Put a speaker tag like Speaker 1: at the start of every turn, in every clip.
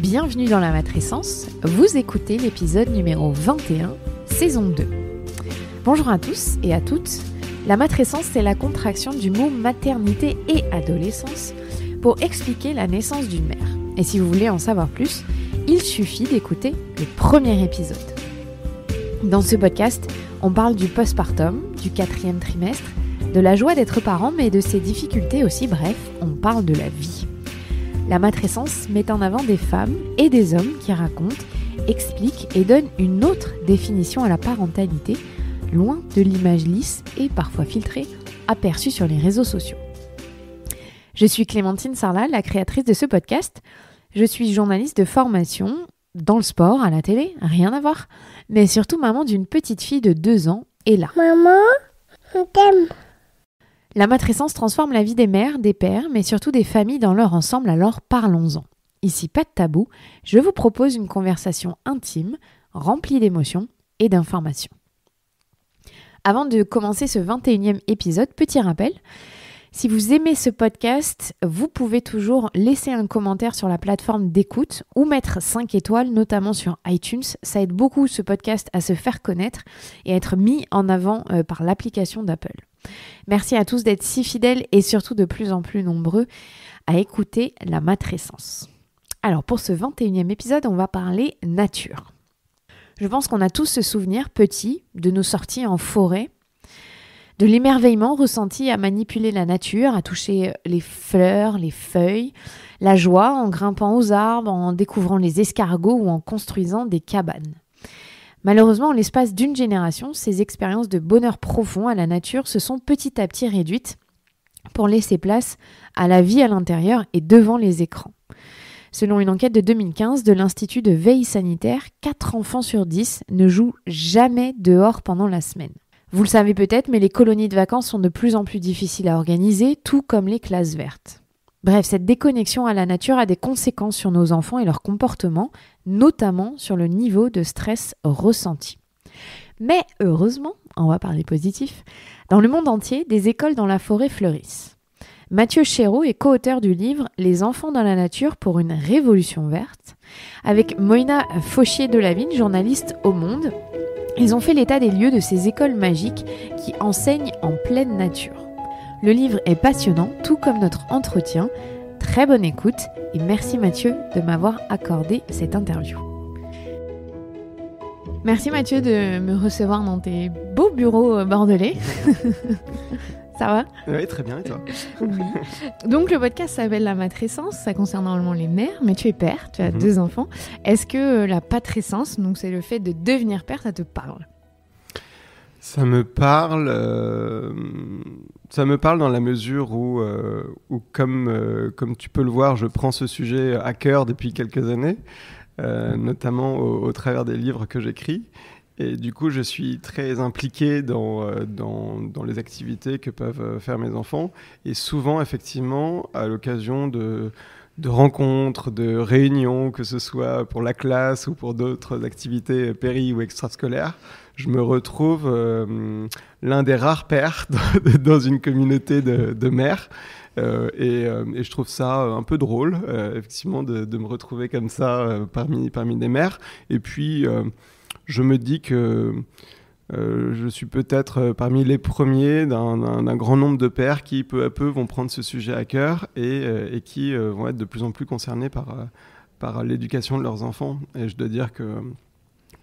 Speaker 1: Bienvenue dans la matrescence, vous écoutez l'épisode numéro 21, saison 2. Bonjour à tous et à toutes, la matrescence c'est la contraction du mot maternité et adolescence pour expliquer la naissance d'une mère. Et si vous voulez en savoir plus, il suffit d'écouter le premier épisode. Dans ce podcast, on parle du postpartum, du 4e trimestre, de la joie d'être parent mais de ses difficultés aussi, bref, on parle de la vie. La matrescence met en avant des femmes et des hommes qui racontent, expliquent et donnent une autre définition à la parentalité, loin de l'image lisse et parfois filtrée aperçue sur les réseaux sociaux. Je suis Clémentine Sarlat, la créatrice de ce podcast. Je suis journaliste de formation, dans le sport, à la télé, rien à voir, mais surtout maman d'une petite fille de 2 ans, et là.
Speaker 2: Maman, on t'aime.
Speaker 1: La matrescence transforme la vie des mères, des pères, mais surtout des familles dans leur ensemble, alors parlons-en. Ici, pas de tabou, je vous propose une conversation intime, remplie d'émotions et d'informations. Avant de commencer ce 21e épisode, petit rappel, si vous aimez ce podcast, vous pouvez toujours laisser un commentaire sur la plateforme d'écoute ou mettre 5 étoiles, notamment sur iTunes. Ça aide beaucoup ce podcast à se faire connaître et à être mis en avant par l'application d'Apple. Merci à tous d'être si fidèles et surtout de plus en plus nombreux à écouter la matrescence. Alors pour ce 21e épisode, on va parler nature. Je pense qu'on a tous ce souvenir petit de nos sorties en forêt, de l'émerveillement ressenti à manipuler la nature, à toucher les fleurs, les feuilles, la joie en grimpant aux arbres, en découvrant les escargots ou en construisant des cabanes. Malheureusement, en l'espace d'une génération, ces expériences de bonheur profond à la nature se sont petit à petit réduites pour laisser place à la vie à l'intérieur et devant les écrans. Selon une enquête de 2015 de l'Institut de veille sanitaire, 4 enfants sur 10 ne jouent jamais dehors pendant la semaine. Vous le savez peut-être, mais les colonies de vacances sont de plus en plus difficiles à organiser, tout comme les classes vertes. Bref, cette déconnexion à la nature a des conséquences sur nos enfants et leur comportement, notamment sur le niveau de stress ressenti. Mais heureusement, on va parler positif, dans le monde entier, des écoles dans la forêt fleurissent. Mathieu Chéreau est co-auteur du livre « Les enfants dans la nature pour une révolution verte » avec Moïna Fauchier-Delavigne, journaliste au Monde. Ils ont fait l'état des lieux de ces écoles magiques qui enseignent en pleine nature. Le livre est passionnant, tout comme notre entretien. Très bonne écoute et merci Mathieu de m'avoir accordé cette interview. Merci Mathieu de me recevoir dans tes beaux bureaux bordelais. Ça va ?
Speaker 3: Oui, très bien, et toi ?
Speaker 1: Oui. Donc le podcast s'appelle La matrescence, ça concerne normalement les mères, mais tu es père, tu as 2 enfants. Est-ce que la patrescence, donc c'est le fait de devenir père, ça te parle ?
Speaker 3: Ça me parle dans la mesure où comme tu peux le voir, je prends ce sujet à cœur depuis quelques années, notamment au travers des livres que j'écris. Et du coup, je suis très impliqué dans les activités que peuvent faire mes enfants. Et souvent, effectivement, à l'occasion de rencontres, de réunions, que ce soit pour la classe ou pour d'autres activités péri- ou extrascolaires, je me retrouve l'un des rares pères dans une communauté de mères. Et je trouve ça un peu drôle, effectivement, de me retrouver comme ça parmi des mères. Et puis, je me dis que je suis peut-être parmi les premiers d'un grand nombre de pères qui, peu à peu, vont prendre ce sujet à cœur et qui vont être de plus en plus concernés par l'éducation de leurs enfants. Et je dois dire que,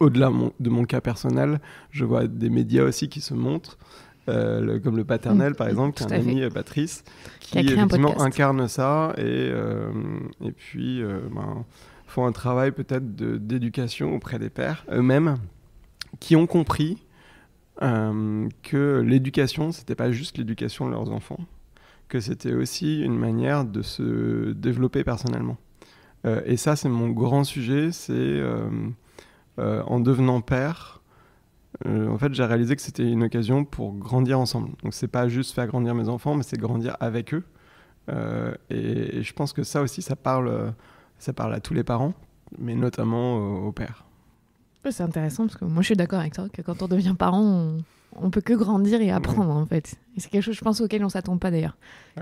Speaker 3: au-delà de mon cas personnel, je vois des médias aussi qui se montrent, comme le Paternel, par exemple, qui est un ami, Patrice, qui effectivement incarne ça et puis font un travail peut-être d'éducation auprès des pères eux-mêmes, qui ont compris que l'éducation, c'était pas juste l'éducation de leurs enfants, que c'était aussi une manière de se développer personnellement. Et ça, c'est mon grand sujet, c'est en devenant père, en fait, j'ai réalisé que c'était une occasion pour grandir ensemble. Donc, c'est pas juste faire grandir mes enfants, mais c'est grandir avec eux. Et je pense que ça aussi, ça parle à tous les parents, mais notamment aux pères.
Speaker 1: Ouais, c'est intéressant parce que moi je suis d'accord avec toi que quand on devient parent, on peut que grandir et apprendre en fait. Et c'est quelque chose, je pense, auquel on s'attend pas d'ailleurs,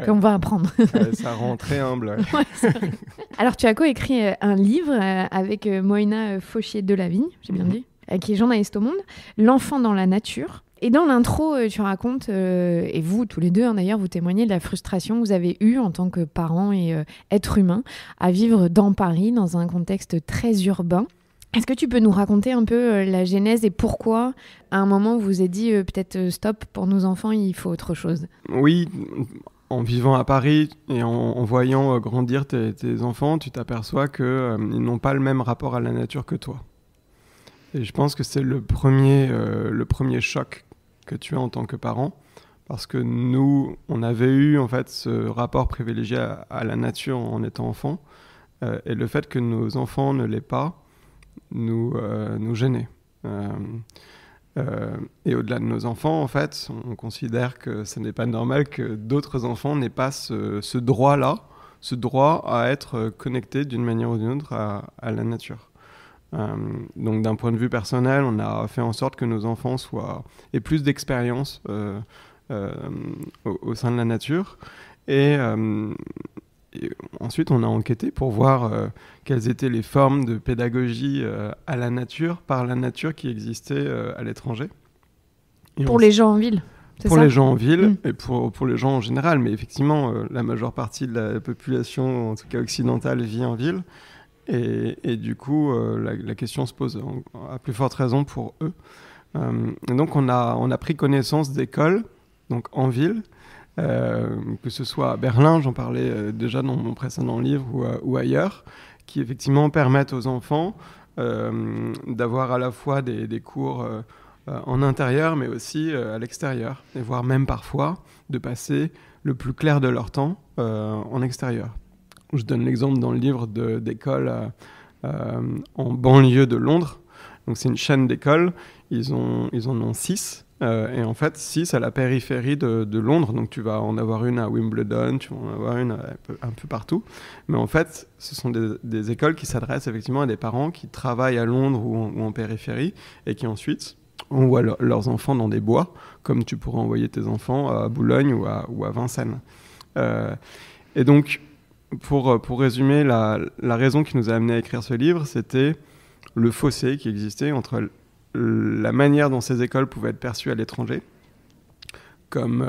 Speaker 1: qu'on va apprendre.
Speaker 3: Ça rend très humble.
Speaker 1: Ouais, c'est vrai. Alors tu as coécrit un livre avec Moïna Fauchier-Delavigne, j'ai bien dit, qui est journaliste au Monde, L'enfant dans la nature. Et dans l'intro, tu racontes, et vous tous les deux d'ailleurs, vous témoignez de la frustration que vous avez eue en tant que parent et être humain à vivre dans Paris, dans un contexte très urbain. Est-ce que tu peux nous raconter un peu la genèse et pourquoi, à un moment, vous vous êtes dit peut-être stop, pour nos enfants, il faut autre chose?
Speaker 3: Oui, en vivant à Paris et en voyant grandir tes enfants, tu t'aperçois qu'ils n'ont pas le même rapport à la nature que toi. Et je pense que c'est le premier choc que tu as en tant que parent, parce que nous, on avait eu en fait ce rapport privilégié à la nature en étant enfant, et le fait que nos enfants ne l'aient pas, nous gêner. Et au-delà de nos enfants, en fait, on considère que ce n'est pas normal que d'autres enfants n'aient pas ce droit-là, ce droit à être connectés d'une manière ou d'une autre à la nature. Donc d'un point de vue personnel, on a fait en sorte que nos enfants aient plus d'expérience au sein de la nature. Et ensuite, on a enquêté pour voir quelles étaient les formes de pédagogie à la nature, par la nature qui existaient à l'étranger.
Speaker 1: Pour les gens en ville, c'est ça ?
Speaker 3: Pour les gens en ville et pour les gens en général. Mais effectivement, la majeure partie de la population, en tout cas occidentale, vit en ville. Et du coup, la question se pose à plus forte raison pour eux. Et donc, on a pris connaissance d'écoles donc en ville, que ce soit à Berlin, j'en parlais déjà dans mon précédent livre, ou ailleurs, qui effectivement permettent aux enfants d'avoir à la fois des cours en intérieur, mais aussi à l'extérieur, et voire même parfois de passer le plus clair de leur temps en extérieur. Je donne l'exemple dans le livre d'écoles en banlieue de Londres. Donc c'est une chaîne d'écoles, ils en ont 6. Et en fait, 6 à la périphérie de Londres. Donc tu vas en avoir une à Wimbledon, tu vas en avoir une un peu partout. Mais en fait, ce sont des écoles qui s'adressent effectivement à des parents qui travaillent à Londres ou en périphérie et qui ensuite envoient leurs enfants dans des bois, comme tu pourrais envoyer tes enfants à Boulogne ou à Vincennes. Et donc, pour résumer, la raison qui nous a amené à écrire ce livre, c'était le fossé qui existait entre la manière dont ces écoles pouvaient être perçues à l'étranger, comme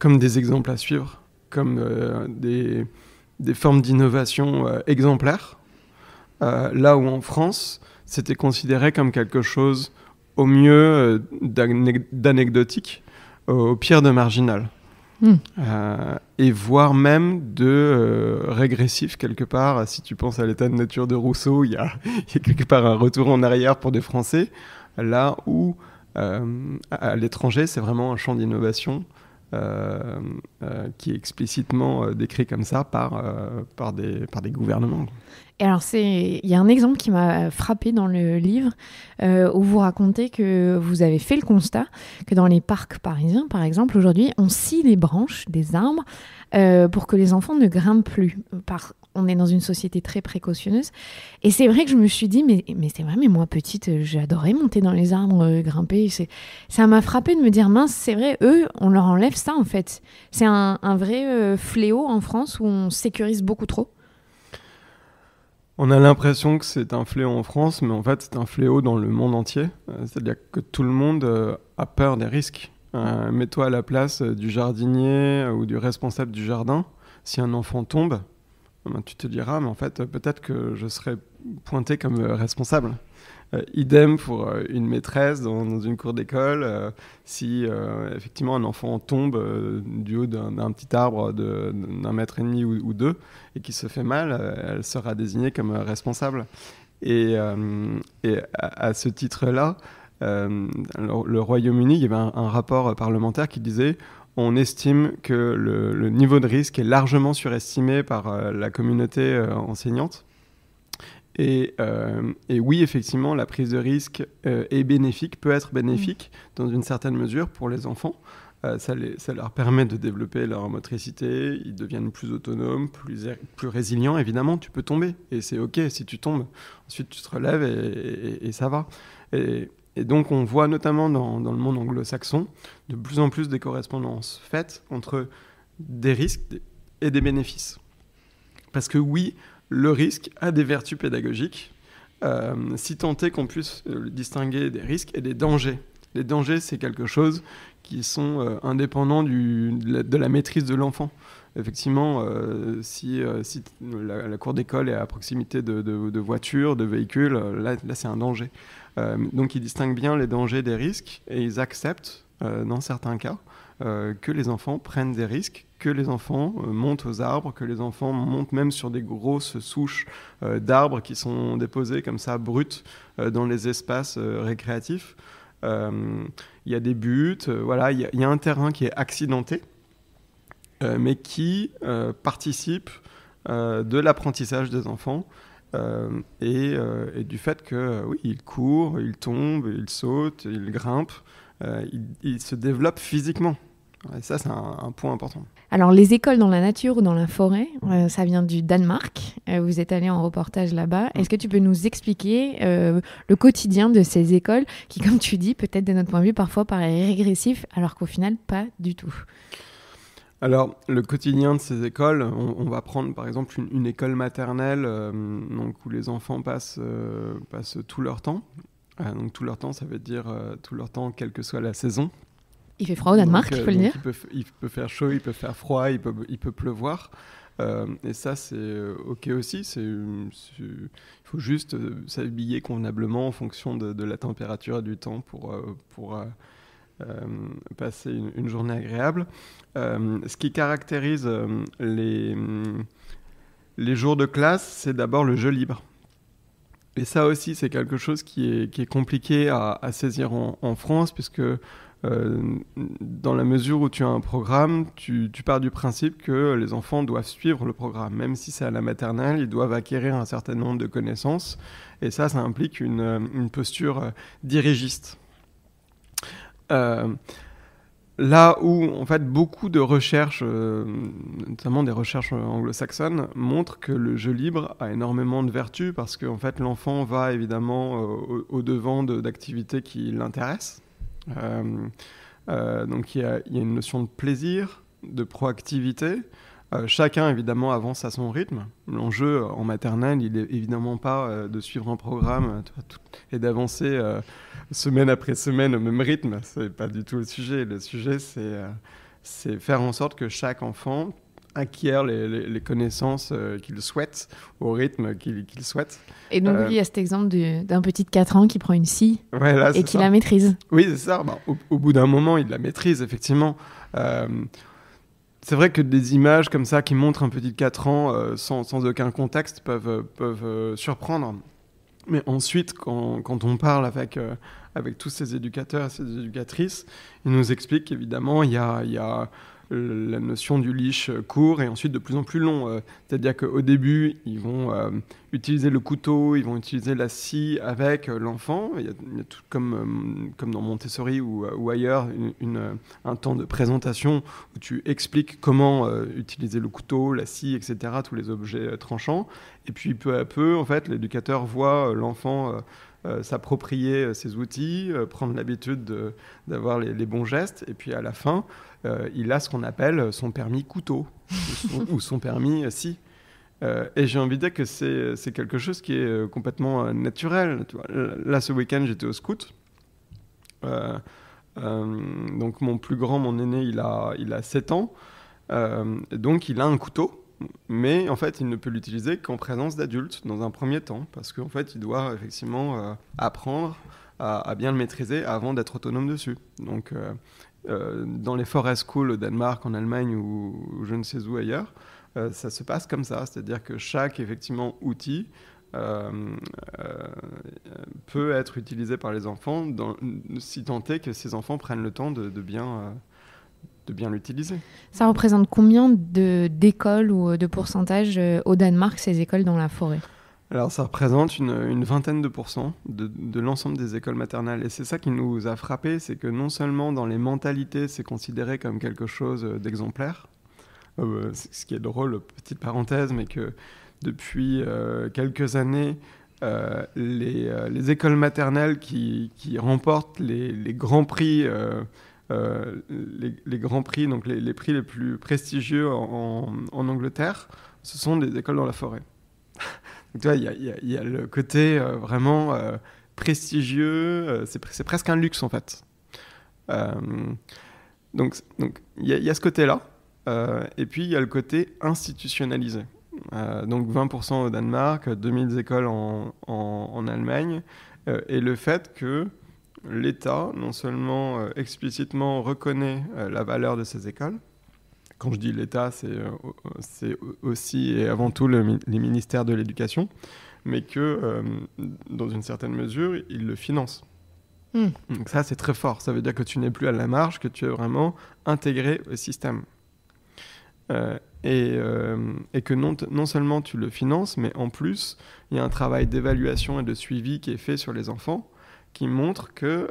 Speaker 3: des exemples à suivre, comme des formes d'innovation exemplaires, là où en France, c'était considéré comme quelque chose au mieux d'anecdotique, au pire de marginal. Et voire même de régressif quelque part. Si tu penses à l'état de nature de Rousseau, il y a quelque part un retour en arrière pour des Français, là où à l'étranger c'est vraiment un champ d'innovation qui est explicitement décrit comme ça par des gouvernements.
Speaker 1: Et alors, il y a un exemple qui m'a frappée dans le livre où vous racontez que vous avez fait le constat que dans les parcs parisiens, par exemple, aujourd'hui, on scie les branches des arbres pour que les enfants ne grimpent plus. On est dans une société très précautionneuse. Et c'est vrai que je me suis dit, mais c'est vrai, mais moi, petite, j'adorais monter dans les arbres, grimper. Ça m'a frappée de me dire, mince, c'est vrai, eux, on leur enlève ça, en fait. C'est un vrai fléau en France où on sécurise beaucoup trop.
Speaker 3: On a l'impression que c'est un fléau en France, mais en fait, c'est un fléau dans le monde entier. C'est-à-dire que tout le monde a peur des risques. Mets-toi à la place du jardinier ou du responsable du jardin. Si un enfant tombe, tu te diras, mais en fait, peut-être que je serais pointé comme responsable. Idem pour une maîtresse dans une cour d'école. Si effectivement un enfant tombe du haut d'un petit arbre d'1,5 mètre ou 2 et qui se fait mal, elle sera désignée comme responsable. Et à ce titre-là, le Royaume-Uni, il y avait un rapport parlementaire qui disait on estime que le niveau de risque est largement surestimé par la communauté enseignante. Et oui, effectivement, la prise de risque est bénéfique, peut être bénéfique dans une certaine mesure pour les enfants, ça leur permet de développer leur motricité, ils deviennent plus autonomes, plus résilients. Évidemment, tu peux tomber, et c'est OK si tu tombes. Ensuite, tu te relèves et ça va. Et donc, on voit notamment dans le monde anglo-saxon de plus en plus des correspondances faites entre des risques et des bénéfices. Parce que oui, le risque a des vertus pédagogiques, si tant est qu'on puisse distinguer des risques et des dangers. Les dangers, c'est quelque chose qui sont indépendants de la maîtrise de l'enfant. Effectivement, si la cour d'école est à proximité de voitures, de véhicules, là c'est un danger. Donc ils distinguent bien les dangers des risques et ils acceptent, dans certains cas, que les enfants prennent des risques, que les enfants montent aux arbres, que les enfants montent même sur des grosses souches d'arbres qui sont déposées comme ça, brutes, dans les espaces récréatifs. Il y a des buts, voilà, il y a un terrain qui est accidenté, mais qui participe de l'apprentissage des enfants et du fait que, oui, ils courent, ils tombent, ils sautent, ils grimpent, ils se développent physiquement. Et ça, c'est un point important.
Speaker 1: Alors, les écoles dans la nature ou dans la forêt, ça vient du Danemark. Vous êtes allé en reportage là-bas. Est-ce que tu peux nous expliquer le quotidien de ces écoles qui, comme tu dis, peut-être de notre point de vue, parfois paraît régressif, alors qu'au final, pas du tout?
Speaker 3: Alors, le quotidien de ces écoles, on va prendre par exemple une école maternelle donc, où les enfants passent tout leur temps. Donc tout leur temps, ça veut dire tout leur temps, quelle que soit la saison.
Speaker 1: Il fait froid au Danemark, il faut le dire.
Speaker 3: Il peut faire chaud, il peut faire froid, il peut pleuvoir. Et ça, c'est OK aussi. Il faut juste s'habiller convenablement en fonction de la température et du temps pour passer une journée agréable. Ce qui caractérise les jours de classe, c'est d'abord le jeu libre. Et ça aussi, c'est quelque chose qui est compliqué à saisir en France, puisque dans la mesure où tu as un programme, tu pars du principe que les enfants doivent suivre le programme. Même si c'est à la maternelle, ils doivent acquérir un certain nombre de connaissances. Et ça implique une posture dirigiste. Là où, en fait, beaucoup de recherches, notamment des recherches anglo-saxonnes, montrent que le jeu libre a énormément de vertus parce que, en fait, l'enfant va évidemment au-devant d'activités qui l'intéressent. Donc, il y a une notion de plaisir, de proactivité. Chacun, évidemment, avance à son rythme. L'enjeu en maternelle, il n'est évidemment pas de suivre un programme et d'avancer semaine après semaine au même rythme. Ce n'est pas du tout le sujet. Le sujet, c'est faire en sorte que chaque enfant acquiert les connaissances qu'il souhaite au rythme qu'il souhaite.
Speaker 1: Et donc, il y a cet exemple d'un petit de 4 ans qui prend une scie et qui la maîtrise.
Speaker 3: Oui, c'est ça. Au bout d'un moment, il la maîtrise, effectivement. C'est vrai que des images comme ça qui montrent un petit de 4 ans sans aucun contexte peuvent surprendre. Mais ensuite, quand on parle avec tous ces éducateurs et ces éducatrices, ils nous expliquent qu'évidemment, il y a la notion du leash court et ensuite de plus en plus long. C'est-à-dire qu'au début, ils vont utiliser le couteau, ils vont utiliser la scie avec l'enfant. Il y a tout comme dans Montessori ou ailleurs, un temps de présentation où tu expliques comment utiliser le couteau, la scie, etc., tous les objets tranchants. Et puis peu à peu, en fait, l'éducateur voit l'enfant s'approprier ces outils, prendre l'habitude d'avoir les bons gestes. Et puis à la fin, il a ce qu'on appelle son permis couteau ou son permis scie. Et j'ai envie de dire que c'est quelque chose qui est complètement naturel. Tu vois. Là, ce week-end, j'étais au scout. Donc mon aîné, il a 7 ans. Donc il a un couteau. Mais en fait, il ne peut l'utiliser qu'en présence d'adultes dans un premier temps, parce qu'en fait, il doit effectivement apprendre à bien le maîtriser avant d'être autonome dessus. Donc, dans les forest schools au Danemark, en Allemagne ou je ne sais où ailleurs, ça se passe comme ça, c'est-à-dire que chaque effectivement outil peut être utilisé par les enfants, si tant est que ces enfants prennent le temps de bien l'utiliser.
Speaker 1: Ça représente combien d'écoles ou de pourcentage au Danemark, ces écoles dans la forêt ?
Speaker 3: Alors ça représente une vingtaine de pourcents de l'ensemble des écoles maternelles. Et c'est ça qui nous a frappé, c'est que non seulement dans les mentalités, c'est considéré comme quelque chose d'exemplaire, ce qui est drôle, petite parenthèse, mais que depuis quelques années, les écoles maternelles qui remportent les grands prix, les grands prix, donc les prix les plus prestigieux en Angleterre, ce sont des écoles dans la forêt. Donc, tu vois, il y a le côté vraiment prestigieux, c'est presque un luxe en fait. Donc il y a ce côté-là, et puis il y a le côté institutionnalisé. Donc 20% au Danemark, 2000 écoles en Allemagne, et le fait que l'État, non seulement explicitement reconnaît la valeur de ces écoles. Quand je dis l'État, c'est aussi et avant tout les ministères de l'Éducation, mais que, dans une certaine mesure, ils le financent. Donc ça, c'est très fort. Ça veut dire que tu n'es plus à la marge, que tu es vraiment intégré au système. Et que non seulement tu le finances, mais en plus, il y a un travail d'évaluation et de suivi qui est fait sur les enfants, qui montre que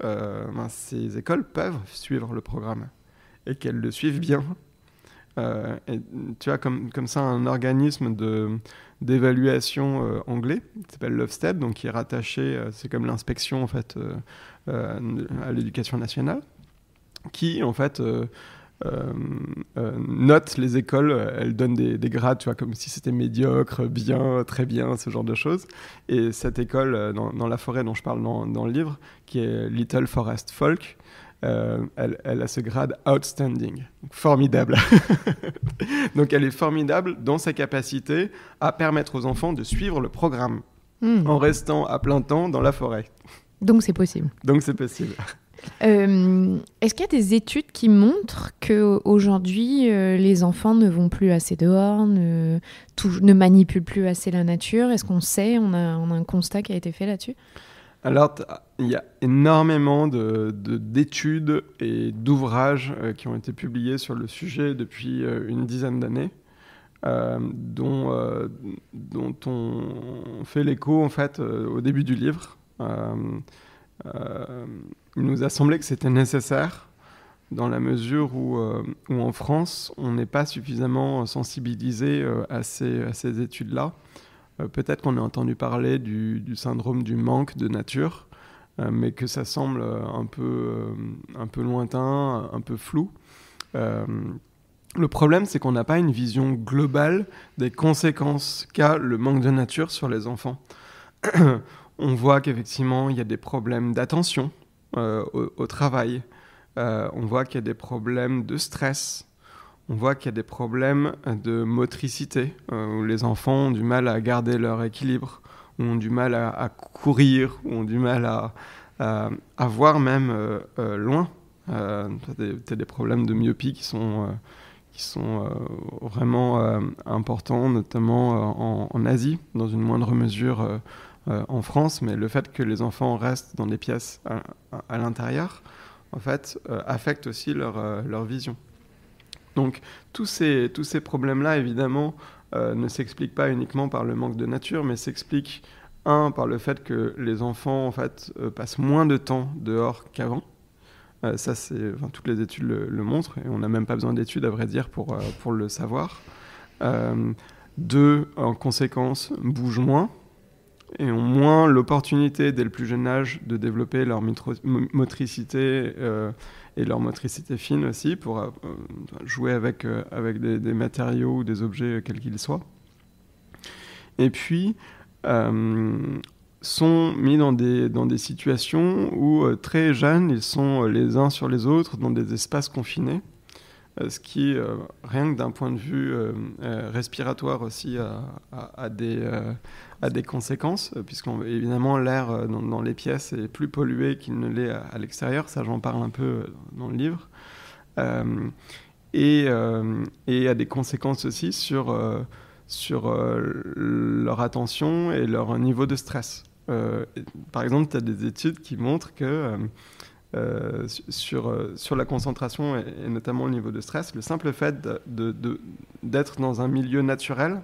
Speaker 3: ces écoles peuvent suivre le programme, et qu'elles le suivent bien. Et tu as comme ça un organisme d'évaluation anglais qui s'appelle l'Ofsted, donc qui est rattaché, c'est comme l'inspection en fait à l'éducation nationale, qui en fait note les écoles, elle donne des grades, tu vois, comme si c'était médiocre, bien, très bien, ce genre de choses. Et cette école dans la forêt dont je parle dans le livre, qui est Little Forest Folk, elle a ce grade outstanding, donc formidable. Donc elle est formidable dans sa capacité à permettre aux enfants de suivre le programme en restant à plein temps dans la forêt.
Speaker 1: Donc c'est possible.
Speaker 3: Donc c'est possible.
Speaker 1: Est-ce qu'il y a des études qui montrent qu'aujourd'hui, les enfants ne vont plus assez dehors, ne manipulent plus assez la nature? Est-ce qu'on sait, on a un constat qui a été fait là-dessus?
Speaker 3: Alors, il y a énormément d'études et d'ouvrages qui ont été publiés sur le sujet depuis une dizaine d'années, dont on fait l'écho en fait au début du livre. Il nous a semblé que c'était nécessaire dans la mesure où en France, on n'est pas suffisamment sensibilisé à ces études-là. Peut-être qu'on a entendu parler du syndrome du manque de nature, mais que ça semble un peu lointain, un peu flou. Le problème, c'est qu'on n'a pas une vision globale des conséquences qu'a le manque de nature sur les enfants. On voit qu'effectivement, il y a des problèmes d'attention au travail. On voit qu'il y a des problèmes de stress. On voit qu'il y a des problèmes de motricité, où les enfants ont du mal à garder leur équilibre, ont du mal à courir, ont du mal à voir même loin. T'as des problèmes de myopie qui sont vraiment importants, notamment en Asie, dans une moindre mesure en France, mais le fait que les enfants restent dans des pièces à l'intérieur, en fait, affecte aussi leur vision. Donc tous ces problèmes-là, évidemment, ne s'expliquent pas uniquement par le manque de nature, mais s'expliquent, par le fait que les enfants, en fait, passent moins de temps dehors qu'avant. Ça, toutes les études le montrent, et on n'a même pas besoin d'études, à vrai dire, pour le savoir. 2, en conséquence, bougent moins, et ont moins l'opportunité, dès le plus jeune âge, de développer leur motricité et leur motricité fine aussi, pour jouer avec des matériaux ou des objets quels qu'ils soient. Et puis, sont mis dans des situations où, très jeunes, ils sont les uns sur les autres dans des espaces confinés, ce qui, rien que d'un point de vue respiratoire aussi, a des conséquences, puisqu'évidemment l'air dans les pièces est plus pollué qu'il ne l'est à l'extérieur, ça j'en parle un peu dans le livre, et a des conséquences aussi sur leur attention et leur niveau de stress. Par exemple, tu as des études qui montrent que sur la concentration et notamment le niveau de stress, le simple fait d'être dans un milieu naturel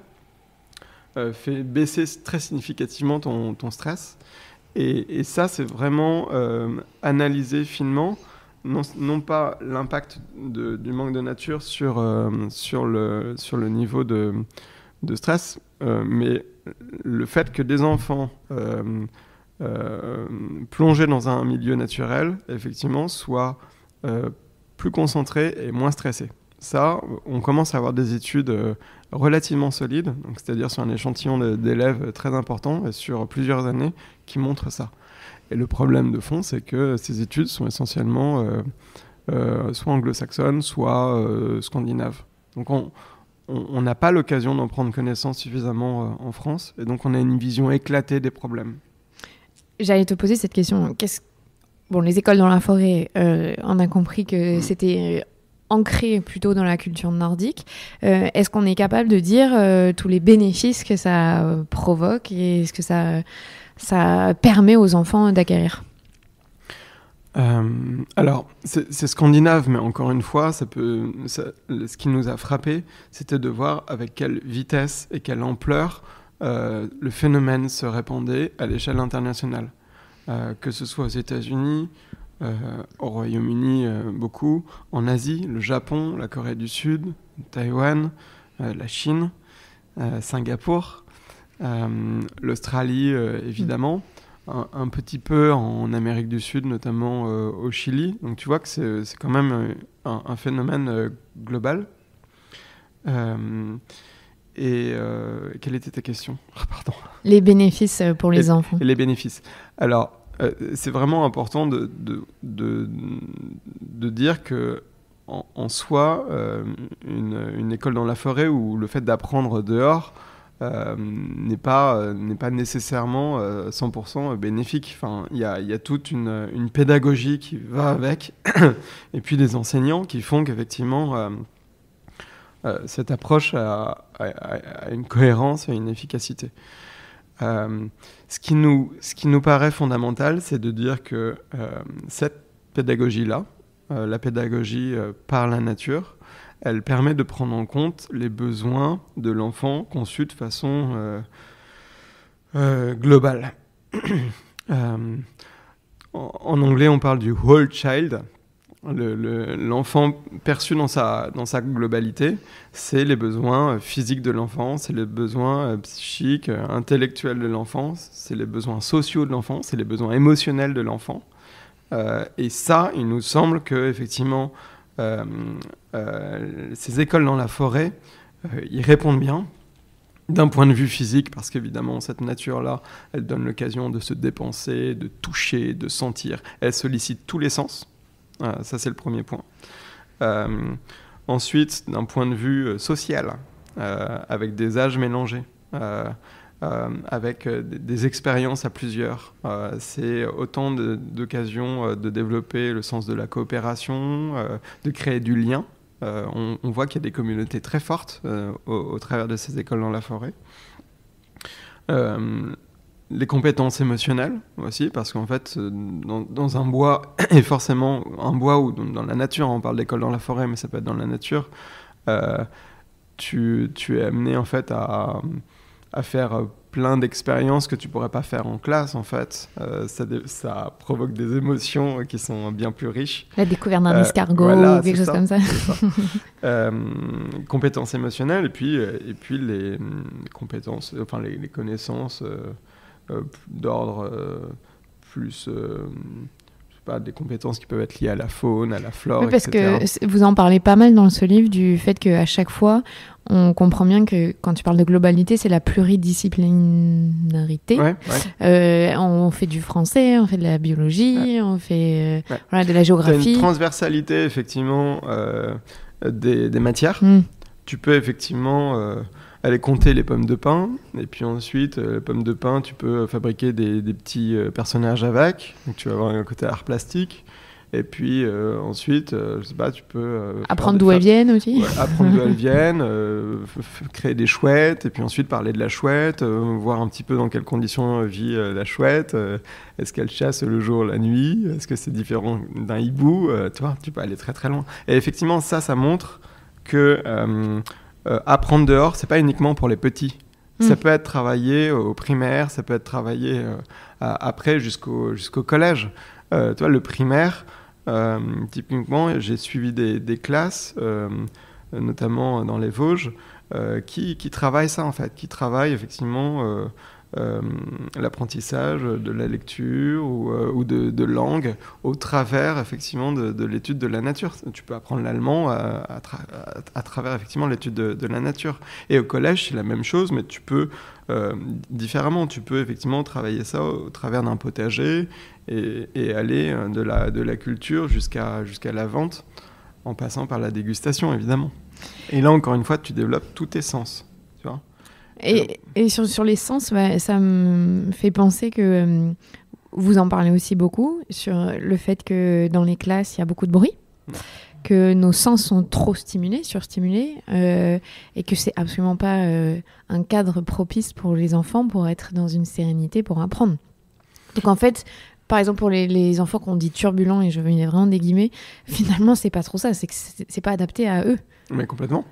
Speaker 3: fait baisser très significativement ton stress. Et ça, c'est vraiment analyser finement, non pas l'impact du manque de nature sur le niveau de stress, mais le fait que des enfants plongés dans un milieu naturel, effectivement, soient plus concentrés et moins stressés. Ça, on commence à avoir des études relativement solides, donc c'est-à-dire sur un échantillon d'élèves très important et sur plusieurs années, qui montrent ça. Et le problème de fond, c'est que ces études sont essentiellement soit anglo-saxonnes, soit scandinaves. Donc on n'a pas l'occasion d'en prendre connaissance suffisamment en France, et donc on a une vision éclatée des problèmes.
Speaker 1: J'allais te poser cette question. Bon, les écoles dans la forêt, on a compris que c'était ancré plutôt dans la culture nordique. Est-ce qu'on est capable de dire tous les bénéfices que ça provoque et ce que ça permet aux enfants d'acquérir ?
Speaker 3: Alors, c'est scandinave, mais encore une fois, ce qui nous a frappé, c'était de voir avec quelle vitesse et quelle ampleur le phénomène se répandait à l'échelle internationale. Que ce soit aux États-Unis, au Royaume-Uni beaucoup, en Asie, le Japon, la Corée du Sud, Taïwan, la Chine, Singapour, l'Australie évidemment, un petit peu en Amérique du Sud, notamment au Chili. Donc tu vois que c'est quand même un phénomène global. Et quelle était ta question ? Pardon.
Speaker 1: Les bénéfices pour les enfants.
Speaker 3: Et les bénéfices. Alors, c'est vraiment important de dire que en soi, une école dans la forêt ou le fait d'apprendre dehors n'est pas nécessairement 100% bénéfique. Enfin, il y a toute une pédagogie qui va avec, et puis des enseignants qui font qu'effectivement cette approche a une cohérence et une efficacité. Ce qui nous paraît fondamental, c'est de dire que cette pédagogie-là, la pédagogie par la nature, elle permet de prendre en compte les besoins de l'enfant conçus de façon globale. En anglais, on parle du whole child. L'enfant perçu dans sa globalité, c'est les besoins physiques de l'enfant, c'est les besoins psychiques, intellectuels de l'enfant, c'est les besoins sociaux de l'enfant, c'est les besoins émotionnels de l'enfant. Et ça, il nous semble que effectivement, ces écoles dans la forêt, y répondent bien. D'un point de vue physique, parce qu'évidemment, cette nature-là, elle donne l'occasion de se dépenser, de toucher, de sentir. Elle sollicite tous les sens. Ça, c'est le premier point. Ensuite, d'un point de vue social, avec des âges mélangés, avec des expériences à plusieurs, c'est autant d'occasions de développer le sens de la coopération, de créer du lien. On voit qu'il y a des communautés très fortes au travers de ces écoles dans la forêt. Les compétences émotionnelles aussi, parce qu'en fait, dans un bois, et forcément un bois ou dans la nature, on parle d'école dans la forêt, mais ça peut être dans la nature, tu es amené en fait à faire plein d'expériences que tu pourrais pas faire en classe en fait. Ça provoque des émotions qui sont bien plus riches.
Speaker 1: La découverte d'un escargot ou quelque chose comme ça.
Speaker 3: Compétences émotionnelles et puis les compétences, enfin les connaissances d'ordre plus des compétences qui peuvent être liées à la faune, à la flore,
Speaker 1: oui, parce
Speaker 3: etc.
Speaker 1: que vous en parlez pas mal dans ce livre du fait qu'à chaque fois, on comprend bien que quand tu parles de globalité, c'est la pluridisciplinarité. Ouais. On fait du français, on fait de la biologie, on fait de la géographie.
Speaker 3: C'est une transversalité, effectivement, des matières. Tu peux effectivement aller compter les pommes de pin, et puis ensuite, les pommes de pin, tu peux fabriquer des petits personnages avec, donc tu vas avoir un côté art plastique, et puis ensuite, je sais pas, tu peux...
Speaker 1: apprendre d'où elles viennent aussi.
Speaker 3: Ouais, apprendre d'où elles viennent, créer des chouettes, et puis ensuite parler de la chouette, voir un petit peu dans quelles conditions vit la chouette, est-ce qu'elle chasse le jour ou la nuit, est-ce que c'est différent d'un hibou, tu peux aller très très loin. Et effectivement, ça montre que... apprendre dehors, c'est pas uniquement pour les petits. Ça peut être travaillé au primaire, ça peut être travaillé après jusqu'au collège. Tu vois, le primaire, typiquement, j'ai suivi des classes, notamment dans les Vosges, qui travaillent ça en fait, qui travaillent effectivement l'apprentissage de la lecture ou de langue au travers effectivement de l'étude de la nature. Tu peux apprendre l'allemand à travers effectivement l'étude de la nature. Et au collège, c'est la même chose, mais tu peux différemment. Tu peux effectivement travailler ça au travers d'un potager et aller de la culture jusqu'à la vente, en passant par la dégustation évidemment. Et là encore une fois, tu développes tous tes sens, tu vois.
Speaker 1: Et sur les sens, ça me fait penser que vous en parlez aussi beaucoup sur le fait que dans les classes, il y a beaucoup de bruit, que nos sens sont trop surstimulés, et que c'est absolument pas un cadre propice pour les enfants pour être dans une sérénité, pour apprendre. Donc en fait, par exemple pour les enfants qu'on dit turbulents, et je mets vraiment des guillemets, finalement c'est pas trop ça, c'est que c'est pas adapté à eux.
Speaker 3: Mais complètement.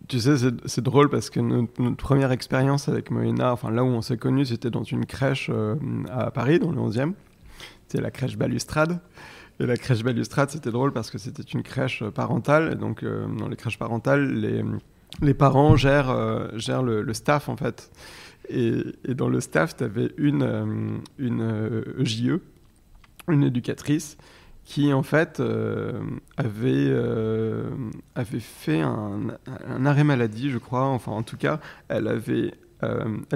Speaker 3: Tu sais, c'est drôle parce que notre première expérience avec Moïna, enfin là où on s'est connus, c'était dans une crèche à Paris, dans le 11e. C'était la crèche Balustrade. Et la crèche Balustrade, c'était drôle parce que c'était une crèche parentale. Et donc, dans les crèches parentales, les parents gèrent le staff, en fait. Et dans le staff, tu avais une JE, une éducatrice, qui en fait avait fait un arrêt maladie, je crois. Enfin, en tout cas, elle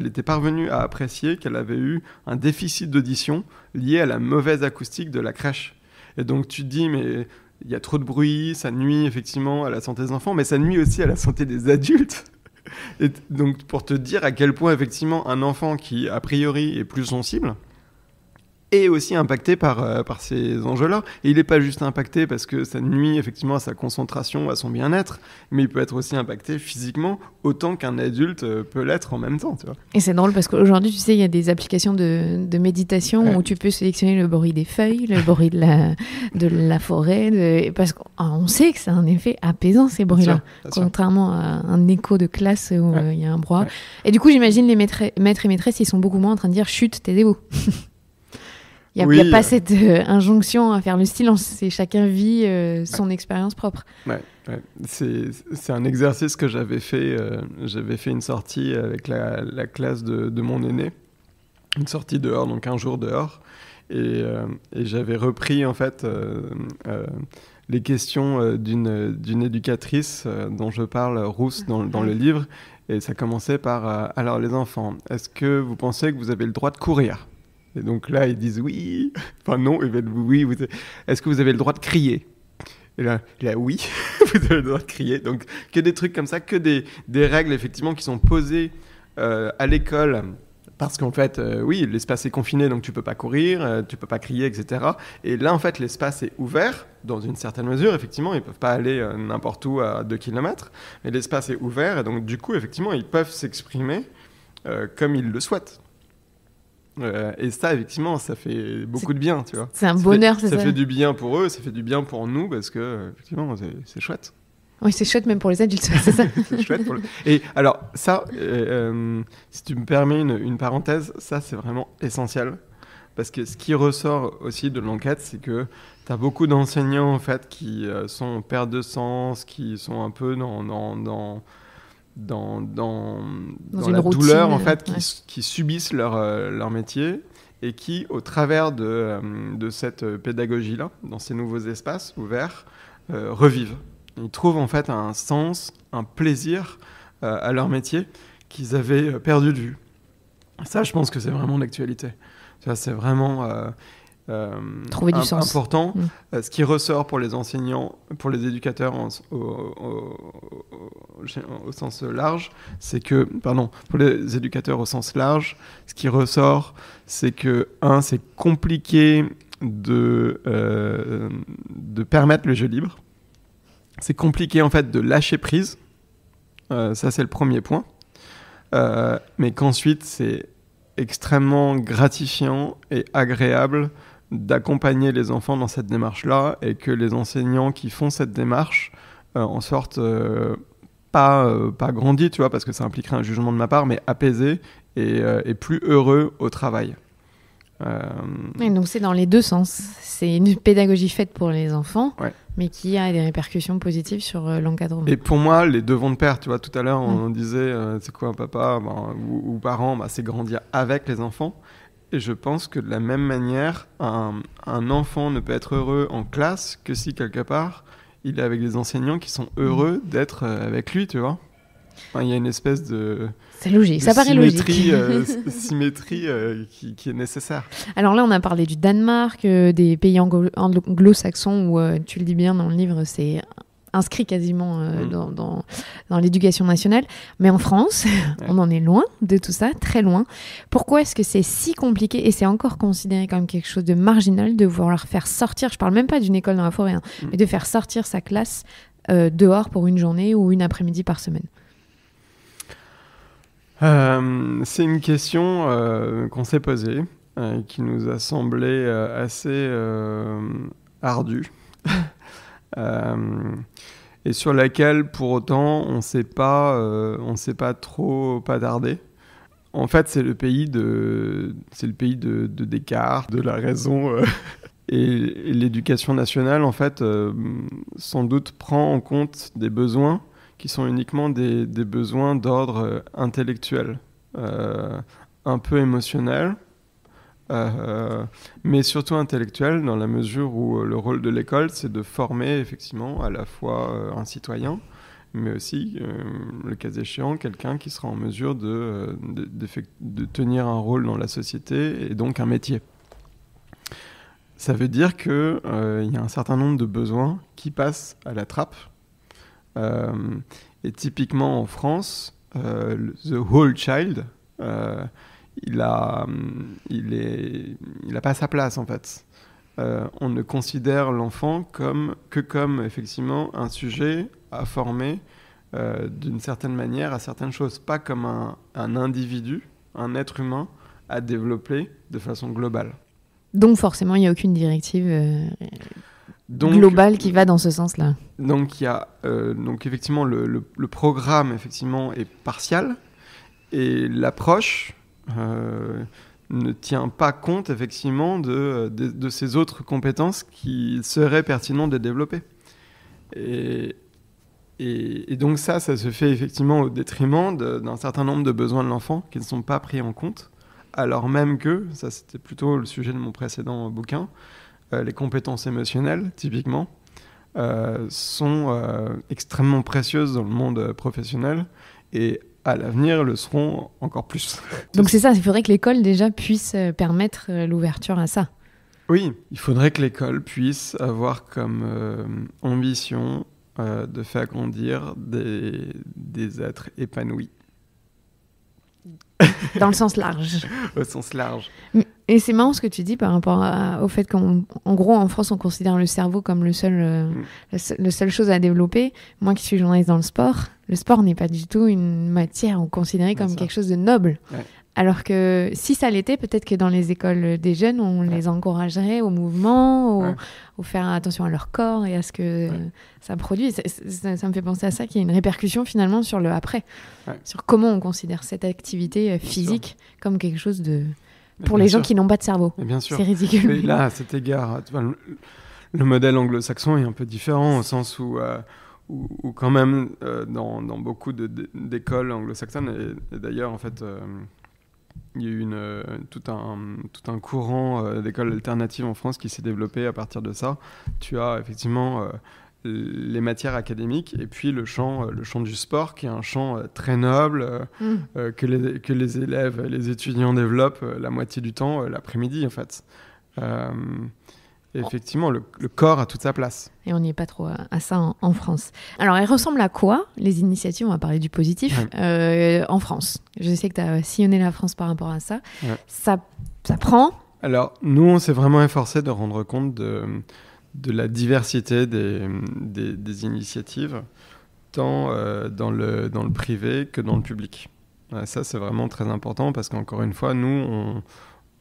Speaker 3: était parvenue à apprécier qu'elle avait eu un déficit d'audition lié à la mauvaise acoustique de la crèche. Et donc tu te dis, mais il y a trop de bruit, ça nuit effectivement à la santé des enfants, mais ça nuit aussi à la santé des adultes. Et donc pour te dire à quel point effectivement un enfant qui a priori est plus sensible est aussi impacté par ces enjeux-là. Et il n'est pas juste impacté parce que ça nuit effectivement à sa concentration, à son bien-être, mais il peut être aussi impacté physiquement autant qu'un adulte peut l'être en même temps. Tu vois.
Speaker 1: Et c'est drôle parce qu'aujourd'hui, tu sais, il y a des applications de méditation où tu peux sélectionner le bruit des feuilles, le bruit de la forêt, parce qu'on sait que ça a un effet apaisant, ces bruits-là, bien sûr. Contrairement à un écho de classe où il y a un brouhaha. Ouais. Et du coup, j'imagine les maîtres et maîtresses, ils sont beaucoup moins en train de dire « chut, taisez-vous ». Il n'y a pas cette injonction à faire le silence. C'est chacun vit son expérience propre.
Speaker 3: Ouais. C'est un exercice que j'avais fait. J'avais fait une sortie avec la classe de mon aîné. Une sortie dehors, donc un jour dehors. Et j'avais repris en fait les questions d'une éducatrice dont je parle, Rousse, dans le livre. Et ça commençait par « Alors les enfants, est-ce que vous pensez que vous avez le droit de courir ?» Et donc là, ils disent oui. Enfin non, ils disent oui. Est-ce que vous avez le droit de crier ? Et là, oui, vous avez le droit de crier. Donc que des trucs comme ça, que des règles effectivement qui sont posées à l'école. Parce qu'en fait, oui, l'espace est confiné, donc tu peux pas courir, tu peux pas crier, etc. Et là, en fait, l'espace est ouvert, dans une certaine mesure, effectivement. Ils peuvent pas aller n'importe où à 2 km. Mais l'espace est ouvert, et donc du coup, effectivement, ils peuvent s'exprimer comme ils le souhaitent. Et ça, effectivement, ça fait beaucoup de bien, tu vois.
Speaker 1: C'est un bonheur, c'est ça.
Speaker 3: Ça fait du bien pour eux, ça fait du bien pour nous, parce que, effectivement, c'est chouette.
Speaker 1: Oui, c'est chouette même pour les adultes, c'est ça.
Speaker 3: C'est chouette pour Et alors, ça, si tu me permets une parenthèse, ça, c'est vraiment essentiel. Parce que ce qui ressort aussi de l'enquête, c'est que tu as beaucoup d'enseignants, en fait, qui sont en perte de sens, qui sont un peu dans la
Speaker 1: routine,
Speaker 3: douleur en fait, qui subissent leur métier et qui, au travers de cette pédagogie-là, dans ces nouveaux espaces ouverts, revivent. Ils trouvent en fait un sens, un plaisir à leur métier qu'ils avaient perdu de vue. Ça, je pense que c'est vraiment d'actualité. Ça, c'est vraiment
Speaker 1: trouver du sens.
Speaker 3: Important. Ce qui ressort pour les enseignants, pour les éducateurs au sens large, c'est que, pour les éducateurs au sens large, ce qui ressort, c'est que, c'est compliqué de permettre le jeu libre. C'est compliqué, en fait, de lâcher prise. Ça, c'est le premier point. Mais qu'ensuite, c'est extrêmement gratifiant et agréable d'accompagner les enfants dans cette démarche-là et que les enseignants qui font cette démarche en sortent pas grandi, tu vois, parce que ça impliquerait un jugement de ma part, mais apaisé et plus heureux au travail.
Speaker 1: Et donc c'est dans les deux sens. C'est une pédagogie faite pour les enfants,
Speaker 3: Ouais.
Speaker 1: mais qui a des répercussions positives sur l'encadrement.
Speaker 3: Et pour moi, les deux vont de pair. Tu vois, tout à l'heure, on disait, c'est quoi un papa ou parent, c'est grandir avec les enfants. Et je pense que de la même manière, un enfant ne peut être heureux en classe que si, quelque part, il est avec des enseignants qui sont heureux d'être avec lui, tu vois. Enfin, il y a une espèce de...
Speaker 1: C'est logique, ça paraît logique.
Speaker 3: Symétrie qui est nécessaire.
Speaker 1: Alors là, on a parlé du Danemark, des pays anglo-saxons où, tu le dis bien dans le livre, c'est inscrit quasiment dans l'éducation nationale. Mais en France, on en est loin de tout ça, très loin. Pourquoi est-ce que c'est si compliqué et c'est encore considéré comme quelque chose de marginal de vouloir faire sortir, je parle même pas d'une école dans la forêt, mais de faire sortir sa classe dehors pour une journée ou une après-midi par semaine?
Speaker 3: C'est une question qu'on s'est posée, qui nous a semblé assez ardue, et sur laquelle, pour autant, on s'est pas trop attardé. En fait, c'est le pays de Descartes, de la raison, et l'éducation nationale, en fait, sans doute prend en compte des besoins qui sont uniquement des besoins d'ordre intellectuel, un peu émotionnel, mais surtout intellectuel, dans la mesure où le rôle de l'école, c'est de former effectivement à la fois un citoyen, mais aussi, le cas échéant, quelqu'un qui sera en mesure de tenir un rôle dans la société et donc un métier. Ça veut dire qu'il y a un certain nombre de besoins qui passent à la trappe. Et typiquement en France, the whole child, il a pas sa place en fait. On ne considère l'enfant comme effectivement un sujet à former d'une certaine manière à certaines choses, pas comme un individu, un être humain à développer de façon globale.
Speaker 1: Donc forcément, il n'y a aucune directive globale qui va dans ce sens-là.
Speaker 3: Donc il y a donc effectivement le programme effectivement est partial et l'approche ne tient pas compte effectivement de ces autres compétences qui seraient pertinentes de développer. Et donc ça se fait effectivement au détriment d'un certain nombre de besoins de l'enfant qui ne sont pas pris en compte, alors même que, ça c'était plutôt le sujet de mon précédent bouquin, les compétences émotionnelles, typiquement, sont extrêmement précieuses dans le monde professionnel et à l'avenir le seront encore plus.
Speaker 1: Donc c'est ça, il faudrait que l'école déjà puisse permettre l'ouverture à ça.
Speaker 3: Oui, il faudrait que l'école puisse avoir comme ambition de faire grandir des êtres épanouis.
Speaker 1: Dans le sens large.
Speaker 3: Au sens large.
Speaker 1: Et c'est marrant ce que tu dis par rapport au fait qu'en gros, en France, on considère le cerveau comme la seule chose à développer. Moi qui suis journaliste dans le sport n'est pas du tout une matière considérée comme quelque chose de noble. Ouais. Alors que si ça l'était, peut-être que dans les écoles des jeunes, on les encouragerait au mouvement, au faire attention à leur corps et à ce que ça produit. Ça me fait penser à ça, qu'il y a une répercussion finalement sur le après, sur comment on considère cette activité physique comme quelque chose de... pour les gens qui n'ont pas de cerveau.
Speaker 3: Bien sûr.
Speaker 1: C'est ridicule.
Speaker 3: Mais là, à cet égard, tu vois, le modèle anglo-saxon est un peu différent au sens où quand même, dans beaucoup d'écoles anglo-saxonnes, et d'ailleurs, en fait... il y a eu tout un courant d'écoles alternatives en France qui s'est développé à partir de ça. Tu as effectivement les matières académiques et puis le champ du sport qui est un champ très noble que les élèves, les étudiants développent la moitié du temps l'après-midi en fait. Et effectivement, le corps a toute sa place.
Speaker 1: Et on n'y est pas trop à ça en France. Alors, elles ressemblent à quoi, les initiatives? On va parler du positif en France. Je sais que tu as sillonné la France par rapport à ça. Ouais. Ça prend? Alors,
Speaker 3: nous, on s'est vraiment efforcé de rendre compte de la diversité des initiatives, tant dans le privé que dans le public. Ça, c'est vraiment très important parce qu'encore une fois, nous,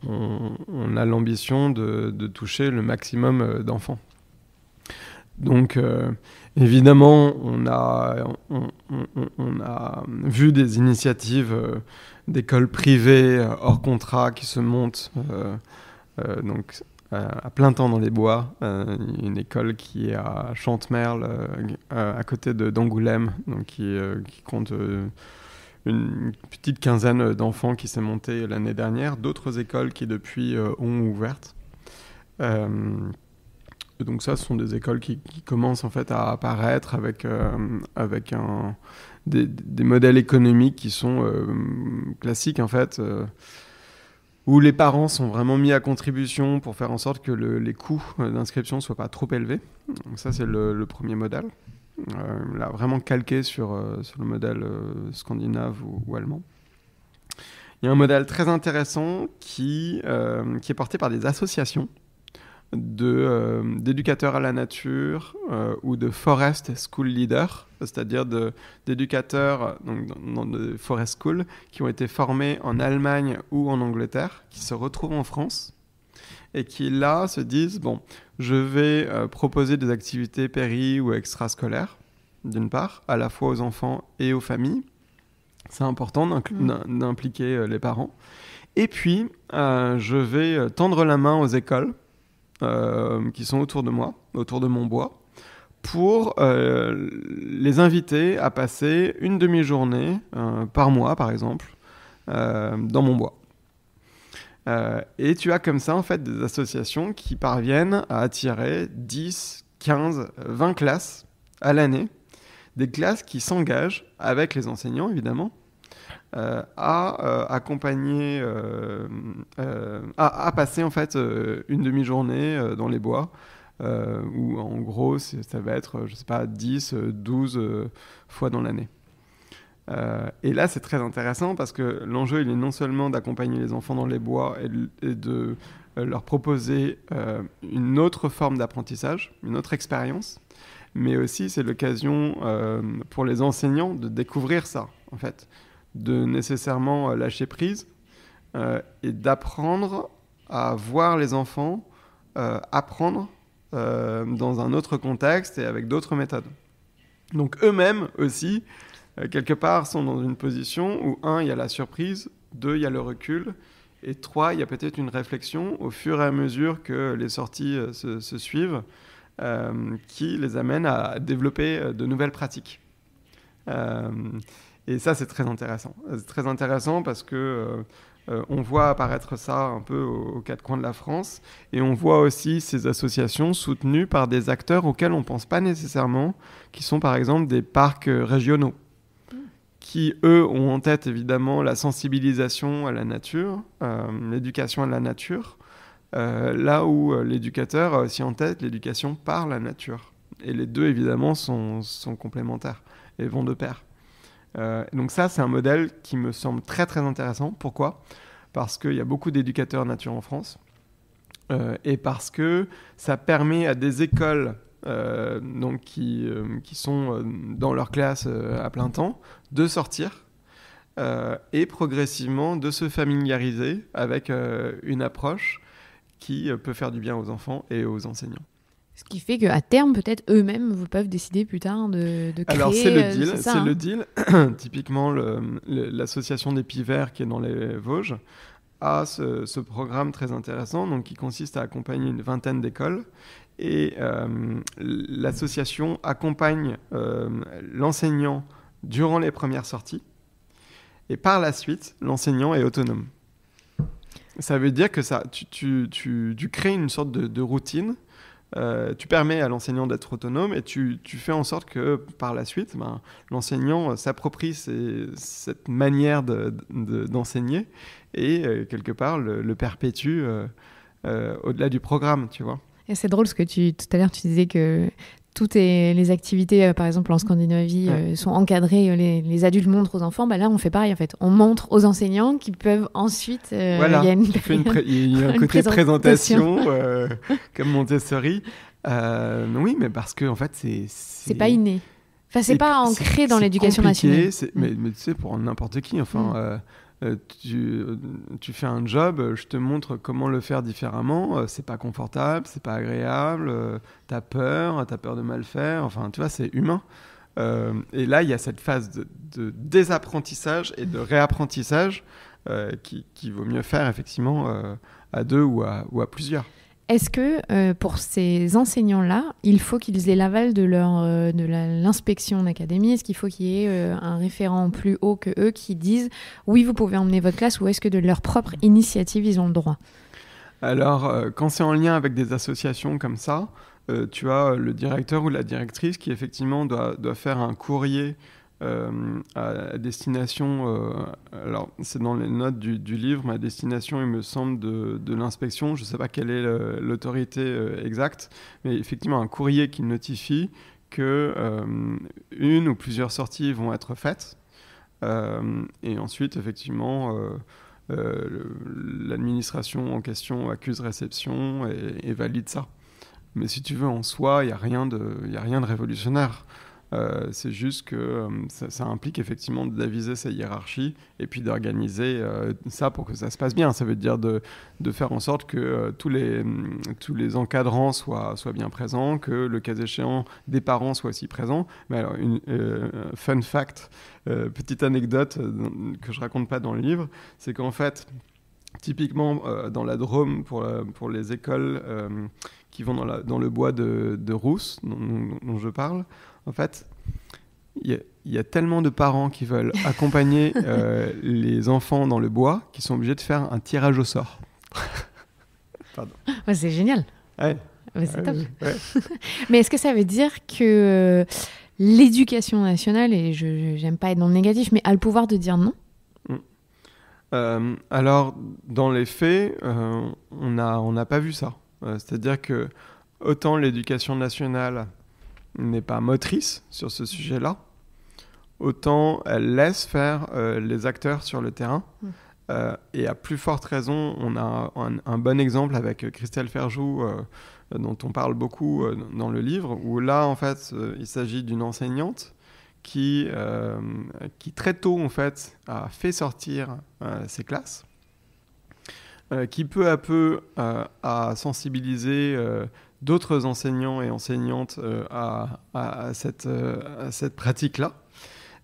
Speaker 3: on a l'ambition de toucher le maximum d'enfants. Donc, évidemment, on a vu des initiatives d'écoles privées hors contrat qui se montent donc, à plein temps dans les bois. Une école qui est à Chantemerle, à côté d'Angoulême, donc qui compte une petite quinzaine d'enfants qui s'est montée l'année dernière. D'autres écoles qui, depuis, ont ouvertes. Donc ça, ce sont des écoles qui commencent en fait à apparaître avec des modèles économiques qui sont classiques en fait, où les parents sont vraiment mis à contribution pour faire en sorte que les coûts d'inscription ne soient pas trop élevés. Donc ça, c'est le premier modèle. Là, vraiment calqué sur le modèle scandinave ou allemand. Il y a un modèle très intéressant qui est porté par des associations d'éducateurs à la nature ou de forest school leaders, c'est-à-dire d'éducateurs dans des forest schools qui ont été formés en Allemagne ou en Angleterre, qui se retrouvent en France et qui là se disent bon, je vais proposer des activités péri ou extrascolaires d'une part, à la fois aux enfants et aux familles. C'est important d'impliquer les parents. Et puis, je vais tendre la main aux écoles qui sont autour de moi, autour de mon bois, pour les inviter à passer une demi-journée par mois, par exemple, dans mon bois. Et tu as comme ça, en fait, des associations qui parviennent à attirer 10, 15, 20 classes à l'année, des classes qui s'engagent, avec les enseignants, évidemment, à accompagner, à passer en fait une demi-journée dans les bois, où en gros ça va être, je sais pas, 10, 12 fois dans l'année. Et là c'est très intéressant parce que l'enjeu il est non seulement d'accompagner les enfants dans les bois et de leur proposer une autre forme d'apprentissage, une autre expérience, mais aussi c'est l'occasion pour les enseignants de découvrir ça en fait, de nécessairement lâcher prise et d'apprendre à voir les enfants apprendre dans un autre contexte et avec d'autres méthodes. Donc eux-mêmes aussi, quelque part, sont dans une position où 1, il y a la surprise, 2, il y a le recul, et 3, il y a peut-être une réflexion au fur et à mesure que les sorties se suivent, qui les amène à développer de nouvelles pratiques. Et ça, c'est très intéressant. C'est très intéressant parce que on voit apparaître ça un peu aux quatre coins de la France, et on voit aussi ces associations soutenues par des acteurs auxquels on ne pense pas nécessairement, qui sont par exemple des parcs régionaux, qui, eux, ont en tête évidemment la sensibilisation à la nature, l'éducation à la nature, là où l'éducateur a aussi en tête l'éducation par la nature. Et les deux, évidemment, sont complémentaires et vont de pair. Donc ça, c'est un modèle qui me semble très très intéressant. Pourquoi ? Parce qu'il y a beaucoup d'éducateurs nature en France et parce que ça permet à des écoles donc qui sont dans leur classe à plein temps de sortir et progressivement de se familiariser avec une approche qui peut faire du bien aux enfants et aux enseignants.
Speaker 1: Ce qui fait qu'à terme, peut-être eux-mêmes vous peuvent décider plus tard de créer...
Speaker 3: Alors c'est le deal. Typiquement, l'association des Pivers qui est dans les Vosges a ce programme très intéressant donc, qui consiste à accompagner une vingtaine d'écoles. Et l'association accompagne l'enseignant durant les premières sorties. Et par la suite, l'enseignant est autonome. Ça veut dire que tu crées une sorte de routine. Tu permets à l'enseignant d'être autonome et tu fais en sorte que par la suite, l'enseignant s'approprie cette manière d'enseigner et quelque part le perpétue au-delà du programme, tu vois.
Speaker 1: Et c'est drôle parce que tout à l'heure tu disais que toutes les activités, par exemple en Scandinavie, sont encadrées, les adultes montrent aux enfants. Là, on fait pareil en fait. On montre aux enseignants qui peuvent ensuite.
Speaker 3: Voilà, il y a un côté présentation comme Montessori. Oui, mais parce que en fait,
Speaker 1: c'est pas inné. Enfin, c'est pas ancré dans l'éducation nationale.
Speaker 3: Mais tu sais, pour n'importe qui, enfin. tu fais un job, je te montre comment le faire différemment, c'est pas confortable, c'est pas agréable, t'as peur de mal faire, enfin tu vois, c'est humain. Et là, il y a cette phase de désapprentissage et de réapprentissage qui vaut mieux faire effectivement à deux ou à plusieurs.
Speaker 1: Est-ce que pour ces enseignants-là, il faut qu'ils aient l'aval de l'inspection d'académie? Est-ce qu'il faut qu'il y ait un référent plus haut que eux qui disent oui, vous pouvez emmener votre classe, ou est-ce que de leur propre initiative, ils ont le droit?
Speaker 3: Alors, quand c'est en lien avec des associations comme ça, tu as le directeur ou la directrice qui effectivement doit faire un courrier à destination, alors c'est dans les notes du livre, mais à destination, il me semble, de l'inspection. Je ne sais pas quelle est l'autorité exacte, mais effectivement un courrier qui notifie que une ou plusieurs sorties vont être faites. Et ensuite, effectivement, l'administration en question accuse réception et valide ça. Mais si tu veux, en soi, il n'y a rien de révolutionnaire. C'est juste que ça implique effectivement d'aviser sa hiérarchie et puis d'organiser ça pour que ça se passe bien. Ça veut dire de faire en sorte que tous les encadrants soient bien présents, que le cas échéant des parents soient aussi présents. Mais alors, fun fact, petite anecdote que je raconte pas dans le livre, c'est qu'en fait, typiquement dans la Drôme, pour les écoles qui vont dans le bois de Rousse, dont je parle, en fait, il y a tellement de parents qui veulent accompagner les enfants dans le bois qu'ils sont obligés de faire un tirage au sort. Pardon.
Speaker 1: Ouais, c'est génial.
Speaker 3: Ouais.
Speaker 1: Ouais, c'est top.
Speaker 3: Ouais.
Speaker 1: Mais est-ce que ça veut dire que l'éducation nationale, et je n'aime pas être dans le négatif, mais a le pouvoir de dire non?
Speaker 3: Alors, dans les faits, on n'a pas vu ça. C'est-à-dire que autant l'éducation nationale n'est pas motrice sur ce sujet-là, autant elle laisse faire les acteurs sur le terrain. Et à plus forte raison, on a un bon exemple avec Christelle Ferjou, dont on parle beaucoup dans le livre, où là, en fait, il s'agit d'une enseignante qui très tôt, en fait, a fait sortir ses classes, qui peu à peu a sensibilisé d'autres enseignants et enseignantes à cette pratique-là,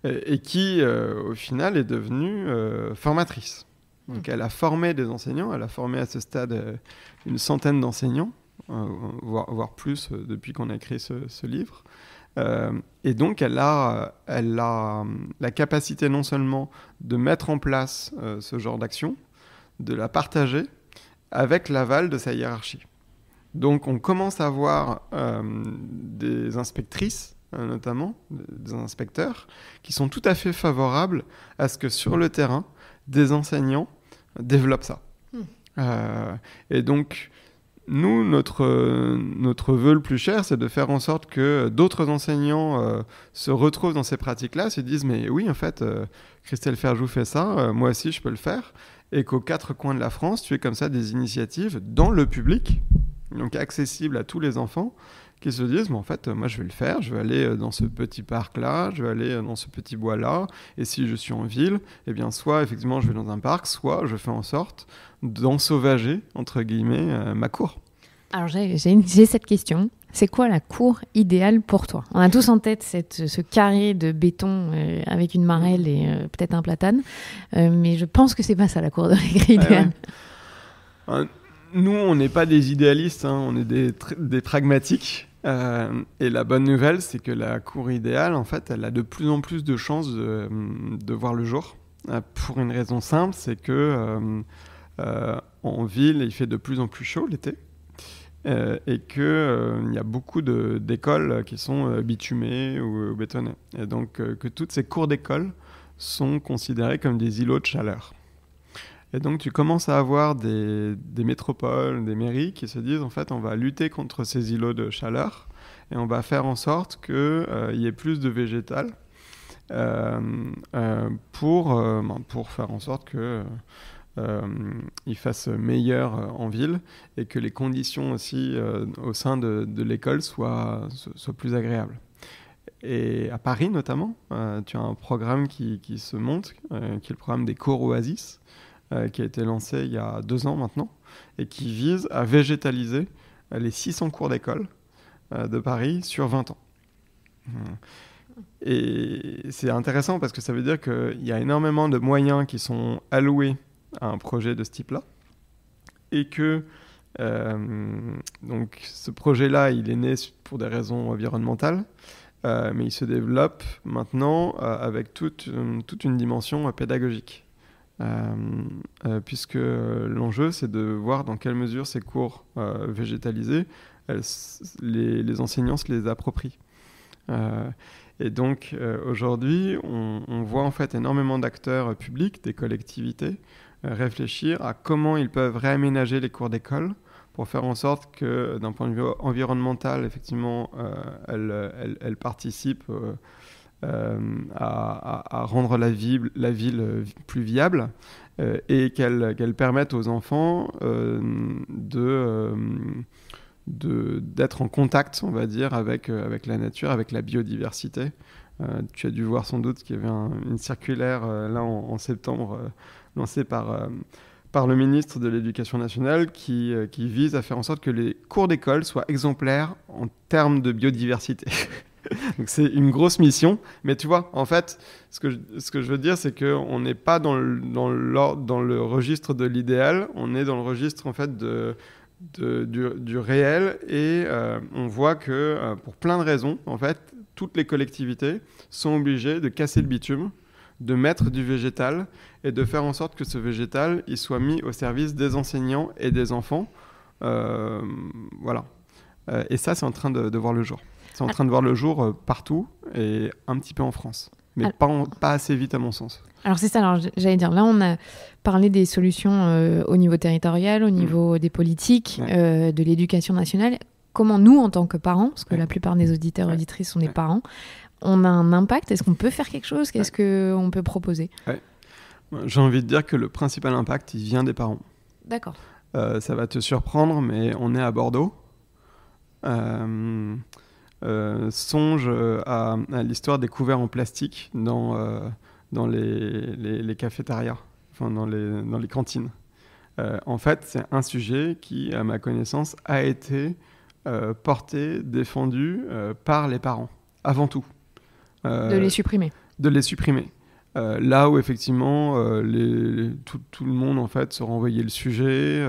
Speaker 3: et qui, au final, est devenue formatrice. Donc, elle a formé des enseignants, elle a formé à ce stade une centaine d'enseignants, voire plus depuis qu'on a écrit ce livre. Et donc, elle a la capacité non seulement de mettre en place ce genre d'action, de la partager avec l'aval de sa hiérarchie. Donc, on commence à voir des inspectrices, notamment, des inspecteurs, qui sont tout à fait favorables à ce que sur le terrain, des enseignants développent ça. Et donc, nous, notre vœu le plus cher, c'est de faire en sorte que d'autres enseignants se retrouvent dans ces pratiques-là, se disent « mais oui, en fait, Christelle Ferjou fait ça, moi aussi je peux le faire », et qu'aux quatre coins de la France, tu aies comme ça des initiatives dans le public, donc accessibles à tous les enfants, qui se disent en fait, moi je vais le faire, je vais aller dans ce petit parc-là, je vais aller dans ce petit bois-là, et si je suis en ville, eh bien soit effectivement je vais dans un parc, soit je fais en sorte d'ensauvager, entre guillemets, ma cour.
Speaker 1: Alors j'ai cette question, c'est quoi la cour idéale pour toi? On a tous en tête ce carré de béton avec une marelle et peut-être un platane, mais je pense que c'est pas ça la cour de récré idéale.
Speaker 3: Nous, on n'est pas des idéalistes, hein, on est des pragmatiques. Et la bonne nouvelle, c'est que la cour idéale, en fait, elle a de plus en plus de chances de voir le jour. Pour une raison simple, c'est que en ville, il fait de plus en plus chaud l'été. Et qu'il y a beaucoup d'écoles qui sont bitumées ou bétonnées. Et donc, que toutes ces cours d'école sont considérées comme des îlots de chaleur. Et donc, tu commences à avoir des métropoles, des mairies qui se disent, en fait, on va lutter contre ces îlots de chaleur et on va faire en sorte qu'il y ait plus de végétal pour faire en sorte qu'il fasse meilleur en ville et que les conditions aussi au sein de l'école soient plus agréables. Et à Paris notamment, tu as un programme qui se monte, qui est le programme des cours Oasis, qui a été lancé il y a 2 ans maintenant, et qui vise à végétaliser les 600 cours d'école de Paris sur 20 ans. Et c'est intéressant parce que ça veut dire qu'il y a énormément de moyens qui sont alloués à un projet de ce type-là, et que donc ce projet-là, il est né pour des raisons environnementales, mais il se développe maintenant avec toute une dimension pédagogique. Puisque l'enjeu, c'est de voir dans quelle mesure ces cours végétalisés, les enseignants se les approprient. Et donc aujourd'hui, on voit en fait énormément d'acteurs publics, des collectivités, réfléchir à comment ils peuvent réaménager les cours d'école pour faire en sorte que, d'un point de vue environnemental, effectivement, elles participent à rendre la ville plus viable, et qu'elles permettent aux enfants d'être en contact, on va dire, avec la nature, avec la biodiversité. Tu as dû voir sans doute qu'il y avait une circulaire là en septembre lancée par le ministre de l'Éducation nationale qui vise à faire en sorte que les cours d'école soient exemplaires en termes de biodiversité. Donc c'est une grosse mission, mais tu vois, en fait, ce que je veux dire, c'est qu'on n'est pas dans le registre de l'idéal, on est dans le registre en fait du réel, et on voit que pour plein de raisons, en fait, toutes les collectivités sont obligées de casser le bitume, de mettre du végétal et de faire en sorte que ce végétal il soit mis au service des enseignants et des enfants. Voilà. Et ça, c'est en train de voir le jour. C'est en train de voir le jour partout et un petit peu en France. Mais pas assez vite à mon sens.
Speaker 1: Alors c'est ça, alors j'allais dire, là on a parlé des solutions au niveau territorial, au niveau des politiques, de l'éducation nationale. Comment nous, en tant que parents, parce que la plupart des auditeurs et auditrices sont des parents, on a un impact? Est-ce qu'on peut faire quelque chose? Qu'est-ce qu'on peut proposer?
Speaker 3: J'ai envie de dire que le principal impact, il vient des parents.
Speaker 1: D'accord.
Speaker 3: Ça va te surprendre, mais on est à Bordeaux. Songe à l'histoire des couverts en plastique dans les cafétérias, enfin dans les cantines. En fait, c'est un sujet qui, à ma connaissance, a été porté, défendu par les parents, avant tout.
Speaker 1: De les supprimer.
Speaker 3: De les supprimer. Là où effectivement tout le monde en fait se renvoyait le sujet,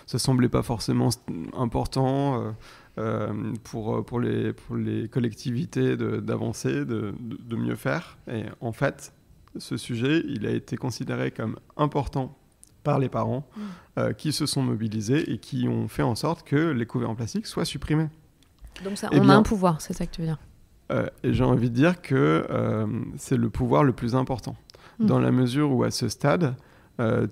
Speaker 3: ça semblait pas forcément important pour les collectivités d'avancer, de mieux faire. Et en fait, ce sujet, il a été considéré comme important par les parents qui se sont mobilisés et qui ont fait en sorte que les couverts en plastique soient supprimés.
Speaker 1: Donc ça, on a un pouvoir, c'est ça que tu veux dire?
Speaker 3: Et j'ai envie de dire que c'est le pouvoir le plus important. Dans la mesure où, à ce stade,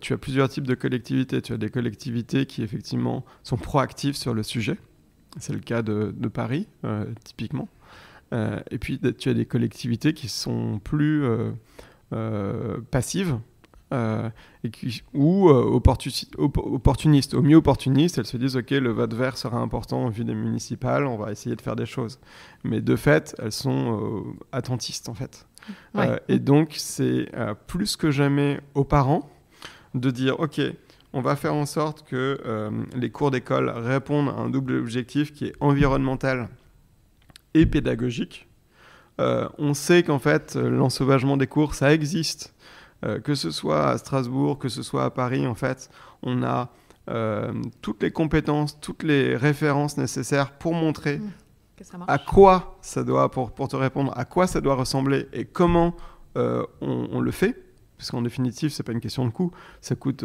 Speaker 3: tu as plusieurs types de collectivités. Tu as des collectivités qui, effectivement, sont proactives sur le sujet. C'est le cas de Paris, typiquement. Et puis, tu as des collectivités qui sont plus passives ou opportunistes. Au mieux opportunistes, elles se disent « Ok, le vote vert sera important en vue des municipales, on va essayer de faire des choses. » Mais de fait, elles sont attentistes, en fait. Et donc, c'est plus que jamais aux parents de dire « Ok, on va faire en sorte que les cours d'école répondent à un double objectif qui est environnemental et pédagogique. On sait qu'en fait, l'ensauvagement des cours, ça existe. Que ce soit à Strasbourg, que ce soit à Paris, en fait, on a toutes les compétences, toutes les références nécessaires pour montrer à quoi ça doit, pour te répondre, à quoi ça doit ressembler et comment on le fait. Parce qu'en définitive, c'est pas une question de coût. Ça coûte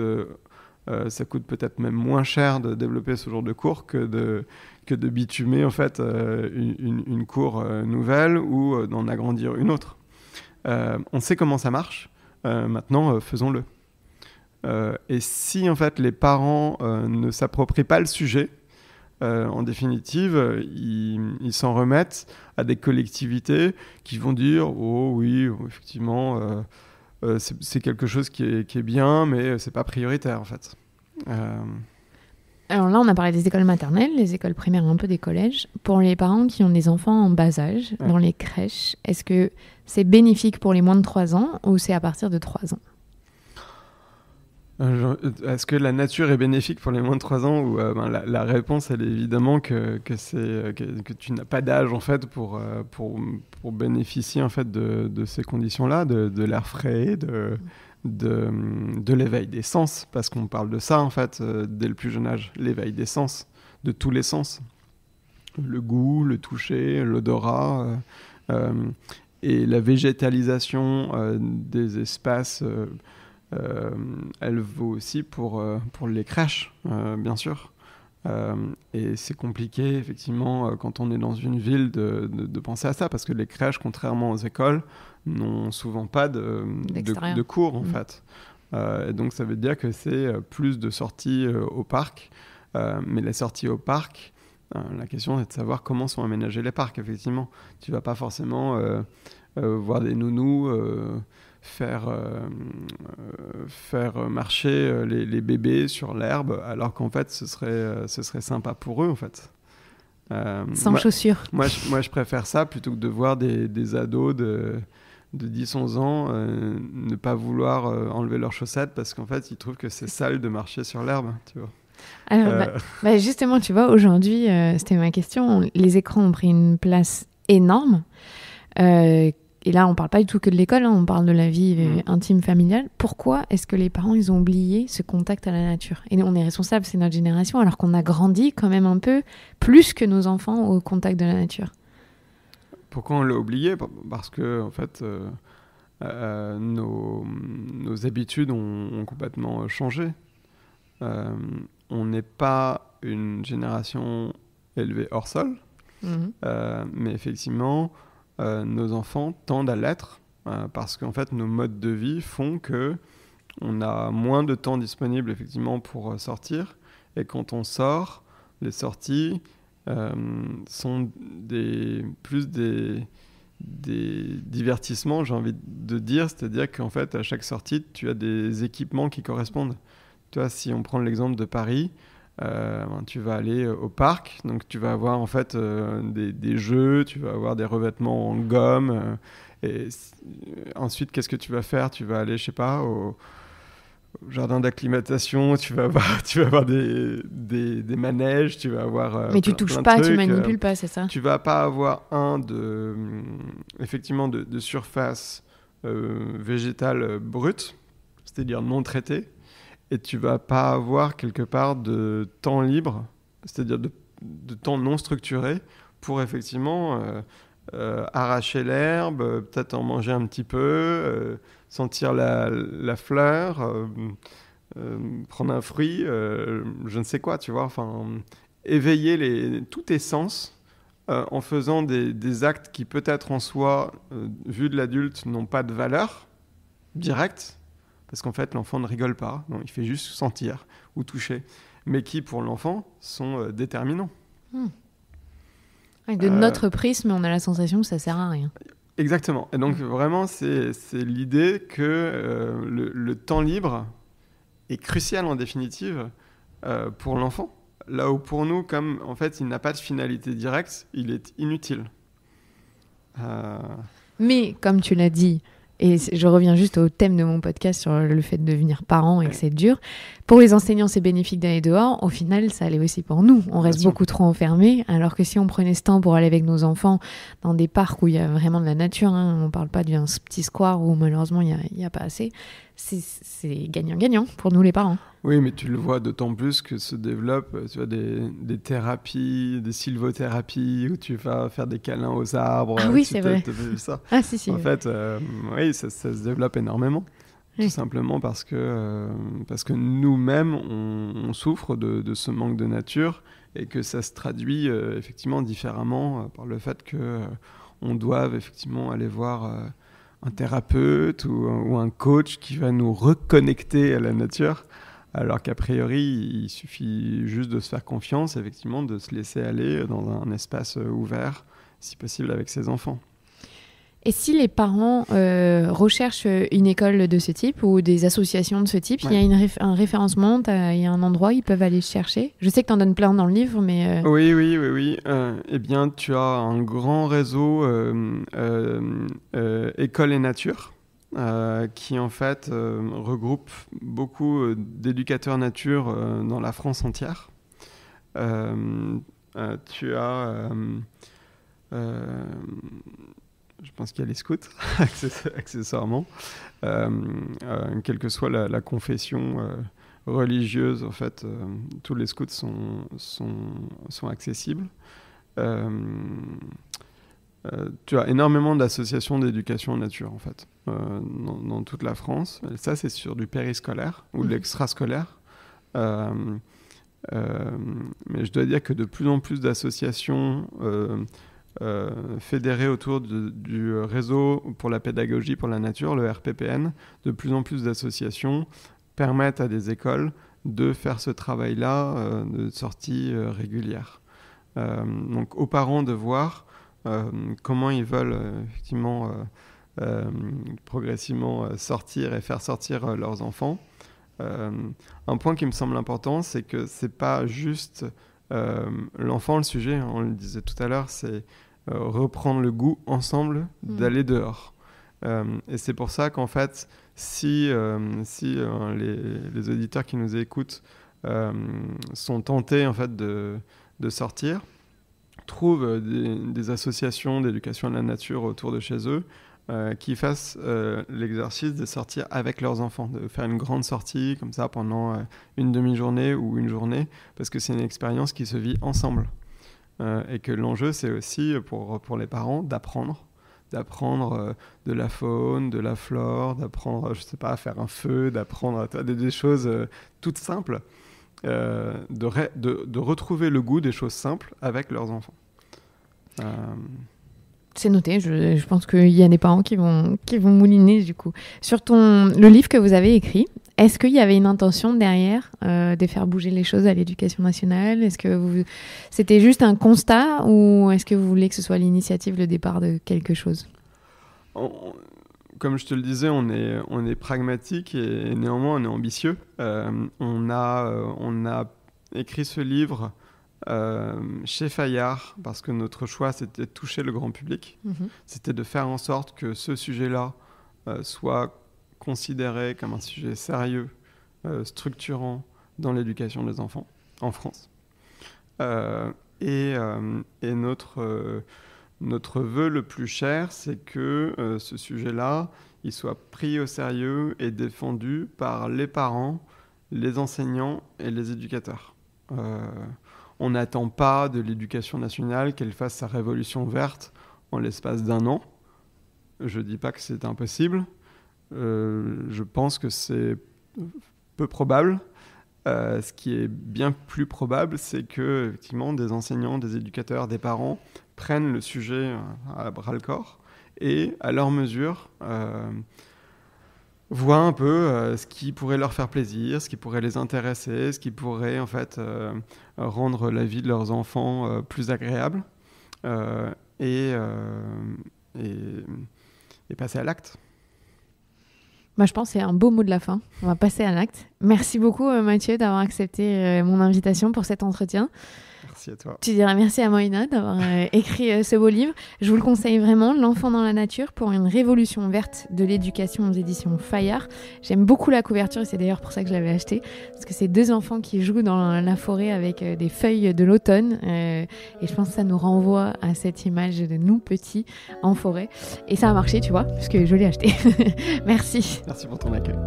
Speaker 3: peut-être même moins cher de développer ce genre de cours que de bitumer en fait une cour nouvelle ou d'en agrandir une autre. On sait comment ça marche. Maintenant, faisons-le. Et si en fait les parents ne s'approprient pas le sujet, en définitive, ils s'en remettent à des collectivités qui vont dire « Oh oui, effectivement, c'est quelque chose qui est bien, mais c'est pas prioritaire en fait. »
Speaker 1: Alors là, on a parlé des écoles maternelles, les écoles primaires, un peu des collèges. Pour les parents qui ont des enfants en bas âge, dans les crèches, est-ce que c'est bénéfique pour les moins de 3 ans ou c'est à partir de 3 ans ?
Speaker 3: Est-ce que la nature est bénéfique pour les moins de 3 ans ou, la réponse, elle est évidemment que tu n'as pas d'âge en fait, pour bénéficier en fait, de ces conditions-là, de l'air frais, de l'éveil des sens, parce qu'on parle de ça en fait, dès le plus jeune âge, l'éveil des sens, de tous les sens. Le goût, le toucher, l'odorat, et la végétalisation des espaces. Elle vaut aussi pour les crèches, bien sûr. Et c'est compliqué, effectivement, quand on est dans une ville, de penser à ça, parce que les crèches, contrairement aux écoles, n'ont souvent pas de cours, en fait. Et donc, ça veut dire que c'est plus de sorties au parc. Mais les sorties au parc, la question est de savoir comment sont aménagés les parcs, effectivement. Tu ne vas pas forcément voir des nounous faire marcher les bébés sur l'herbe, alors qu'en fait ce serait sympa pour eux en fait.
Speaker 1: Sans chaussures.
Speaker 3: Moi je préfère ça plutôt que de voir des ados de 10-11 ans ne pas vouloir enlever leurs chaussettes parce qu'en fait ils trouvent que c'est sale de marcher sur l'herbe, tu vois.
Speaker 1: Alors, justement, tu vois, aujourd'hui, c'était ma question, les écrans ont pris une place énorme. Et là, on ne parle pas du tout que de l'école, on parle de la vie intime, familiale. Pourquoi est-ce que les parents, ils ont oublié ce contact à la nature ? Et on est responsable, c'est notre génération, alors qu'on a grandi quand même un peu plus que nos enfants au contact de la nature.
Speaker 3: Pourquoi on l'a oublié ? Parce que, en fait, nos habitudes ont complètement changé. On n'est pas une génération élevée hors sol, mais effectivement... nos enfants tendent à l'être parce qu'en fait nos modes de vie font que on a moins de temps disponible effectivement pour sortir, et quand on sort, les sorties sont plus des divertissements, j'ai envie de dire, c'est-à-dire qu'en fait à chaque sortie tu as des équipements qui correspondent. Toi, si on prend l'exemple de Paris, tu vas aller au parc, donc tu vas avoir en fait des jeux, tu vas avoir des revêtements en gomme, ensuite qu'est-ce que tu vas faire ? Tu vas aller, je sais pas, au jardin d'acclimatation, tu vas avoir des manèges, tu vas avoir
Speaker 1: mais tu touches pas, tu manipules pas, c'est ça ? Tu
Speaker 3: vas pas avoir effectivement de surface végétale brute, c'est-à-dire non traitée. Et tu vas pas avoir quelque part de temps libre, c'est-à-dire de temps non structuré pour effectivement arracher l'herbe, peut-être en manger un petit peu, sentir la fleur, prendre un fruit, je ne sais quoi, tu vois. Enfin, éveiller tous tes sens en faisant des actes qui peut-être en soi, vu de l'adulte, n'ont pas de valeur directe. Parce qu'en fait, l'enfant ne rigole pas, non, il fait juste sentir ou toucher, mais qui, pour l'enfant, sont déterminants.
Speaker 1: De notre prisme, on a la sensation que ça ne sert à rien.
Speaker 3: Exactement. Et donc, vraiment, c'est l'idée que le temps libre est crucial, en définitive, pour l'enfant. Là où, pour nous, comme, en fait, il n'a pas de finalité directe, il est inutile.
Speaker 1: Mais, comme tu l'as dit... Et je reviens juste au thème de mon podcast sur le fait de devenir parent et que c'est dur. Pour les enseignants, c'est bénéfique d'aller dehors. Au final, ça allait aussi pour nous. On reste beaucoup trop enfermés. Alors que si on prenait ce temps pour aller avec nos enfants dans des parcs où il y a vraiment de la nature, on ne parle pas d'un petit square où malheureusement il n'y a pas assez, c'est gagnant-gagnant pour nous les parents.
Speaker 3: Oui, mais tu le vois d'autant plus que se développent des thérapies, des sylvothérapies, où tu vas faire des câlins aux arbres.
Speaker 1: Ah oui, c'est vrai.
Speaker 3: Tu as vu ça ?
Speaker 1: Ah si.
Speaker 3: En fait, oui, ça se développe énormément. Oui. Tout simplement parce que nous-mêmes, on souffre de ce manque de nature, et que ça se traduit effectivement différemment par le fait qu'on doive effectivement aller voir un thérapeute ou un coach qui va nous reconnecter à la nature. Alors qu'a priori, il suffit juste de se faire confiance, effectivement, de se laisser aller dans un espace ouvert, si possible avec ses enfants.
Speaker 1: Et si les parents recherchent une école de ce type ou des associations de ce type, il y a un référencement, il y a un endroit où ils peuvent aller chercher? Je sais que tu en donnes plein dans le livre, mais...
Speaker 3: Oui. Eh bien, tu as un grand réseau École et Nature qui, en fait, regroupe beaucoup d'éducateurs nature dans la France entière. Tu as... je pense qu'il y a les scouts, accessoirement. Quelle que soit la confession religieuse, en fait, tous les scouts sont accessibles. Tu as énormément d'associations d'éducation en nature, en fait, dans toute la France. Et ça, c'est sur du périscolaire ou de l'extrascolaire. Mais je dois dire que de plus en plus d'associations fédérées autour du réseau pour la pédagogie pour la nature, le RPPN, de plus en plus d'associations permettent à des écoles de faire ce travail-là de sortie régulière. Donc aux parents de voir comment ils veulent effectivement progressivement sortir et faire sortir leurs enfants. Un point qui me semble important, c'est que c'est pas juste l'enfant le sujet, hein, on le disait tout à l'heure, c'est reprendre le goût ensemble d'aller dehors. Et c'est pour ça qu'en fait, si les auditeurs qui nous écoutent sont tentés en fait de sortir, trouvent des associations d'éducation à la nature autour de chez eux qui fassent l'exercice de sortir avec leurs enfants, de faire une grande sortie comme ça pendant une demi-journée ou une journée, parce que c'est une expérience qui se vit ensemble. Et que l'enjeu, c'est aussi pour les parents d'apprendre de la faune, de la flore, d'apprendre, je sais pas, à faire un feu, d'apprendre des choses toutes simples, de retrouver le goût des choses simples avec leurs enfants.
Speaker 1: C'est noté, je pense qu'il y a des parents qui vont mouliner du coup. Sur le livre que vous avez écrit, est-ce qu'il y avait une intention derrière de faire bouger les choses à l'éducation nationale? Est-ce que c'était juste un constat ou est-ce que vous voulez que ce soit l'initiative, le départ de quelque chose?
Speaker 3: Comme je te le disais, on est pragmatique et néanmoins on est ambitieux. On a écrit ce livre chez Fayard parce que notre choix c'était de toucher le grand public. C'était de faire en sorte que ce sujet-là soit considéré comme un sujet sérieux, structurant dans l'éducation des enfants en France. Et notre vœu le plus cher, c'est que ce sujet-là, il soit pris au sérieux et défendu par les parents, les enseignants et les éducateurs. On n'attend pas de l'éducation nationale qu'elle fasse sa révolution verte en l'espace d'un an. Je ne dis pas que c'est impossible. Je pense que c'est peu probable. Ce qui est bien plus probable, c'est que effectivement, des enseignants, des éducateurs, des parents prennent le sujet à bras-le-corps et, à leur mesure, voient un peu ce qui pourrait leur faire plaisir, ce qui pourrait les intéresser, ce qui pourrait en fait rendre la vie de leurs enfants plus agréable et passer à l'acte.
Speaker 1: Moi, je pense que c'est un beau mot de la fin. On va passer à l'acte. Merci beaucoup, Mathieu, d'avoir accepté mon invitation pour cet entretien.
Speaker 3: Merci à toi.
Speaker 1: Tu diras merci à Moïna d'avoir écrit ce beau livre. Je vous le conseille vraiment, L'enfant dans la nature pour une révolution verte de l'éducation aux éditions Fayard. J'aime beaucoup la couverture et c'est d'ailleurs pour ça que je l'avais acheté. Parce que c'est deux enfants qui jouent dans la forêt avec des feuilles de l'automne. Et je pense que ça nous renvoie à cette image de nous petits en forêt. Et ça a marché, tu vois, parce que je l'ai acheté. Merci.
Speaker 3: Merci pour ton accueil.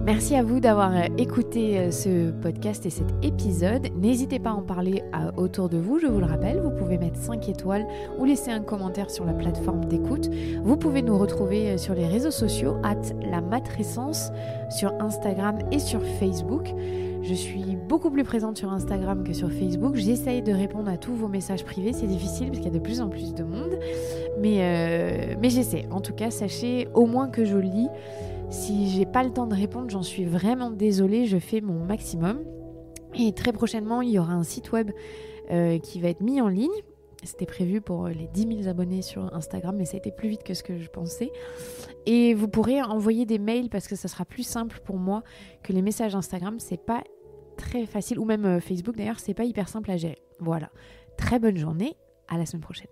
Speaker 1: Merci à vous d'avoir écouté ce podcast et cet épisode. N'hésitez pas à en parler autour de vous, je vous le rappelle. Vous pouvez mettre 5 étoiles ou laisser un commentaire sur la plateforme d'écoute. Vous pouvez nous retrouver sur les réseaux sociaux @lamatrescence sur Instagram et sur Facebook. Je suis beaucoup plus présente sur Instagram que sur Facebook. J'essaye de répondre à tous vos messages privés. C'est difficile parce qu'il y a de plus en plus de monde. Mais j'essaie. En tout cas, sachez au moins que je lis. Si j'ai pas le temps de répondre, j'en suis vraiment désolée. Je fais mon maximum. Et très prochainement, il y aura un site web qui va être mis en ligne C'était prévu pour les 10 000 abonnés sur Instagram, mais ça a été plus vite que ce que je pensais. Et vous pourrez envoyer des mails parce que ça sera plus simple pour moi que les messages Instagram. C'est pas très facile, ou même Facebook d'ailleurs, c'est pas hyper simple à gérer. Voilà. Très bonne journée, à la semaine prochaine.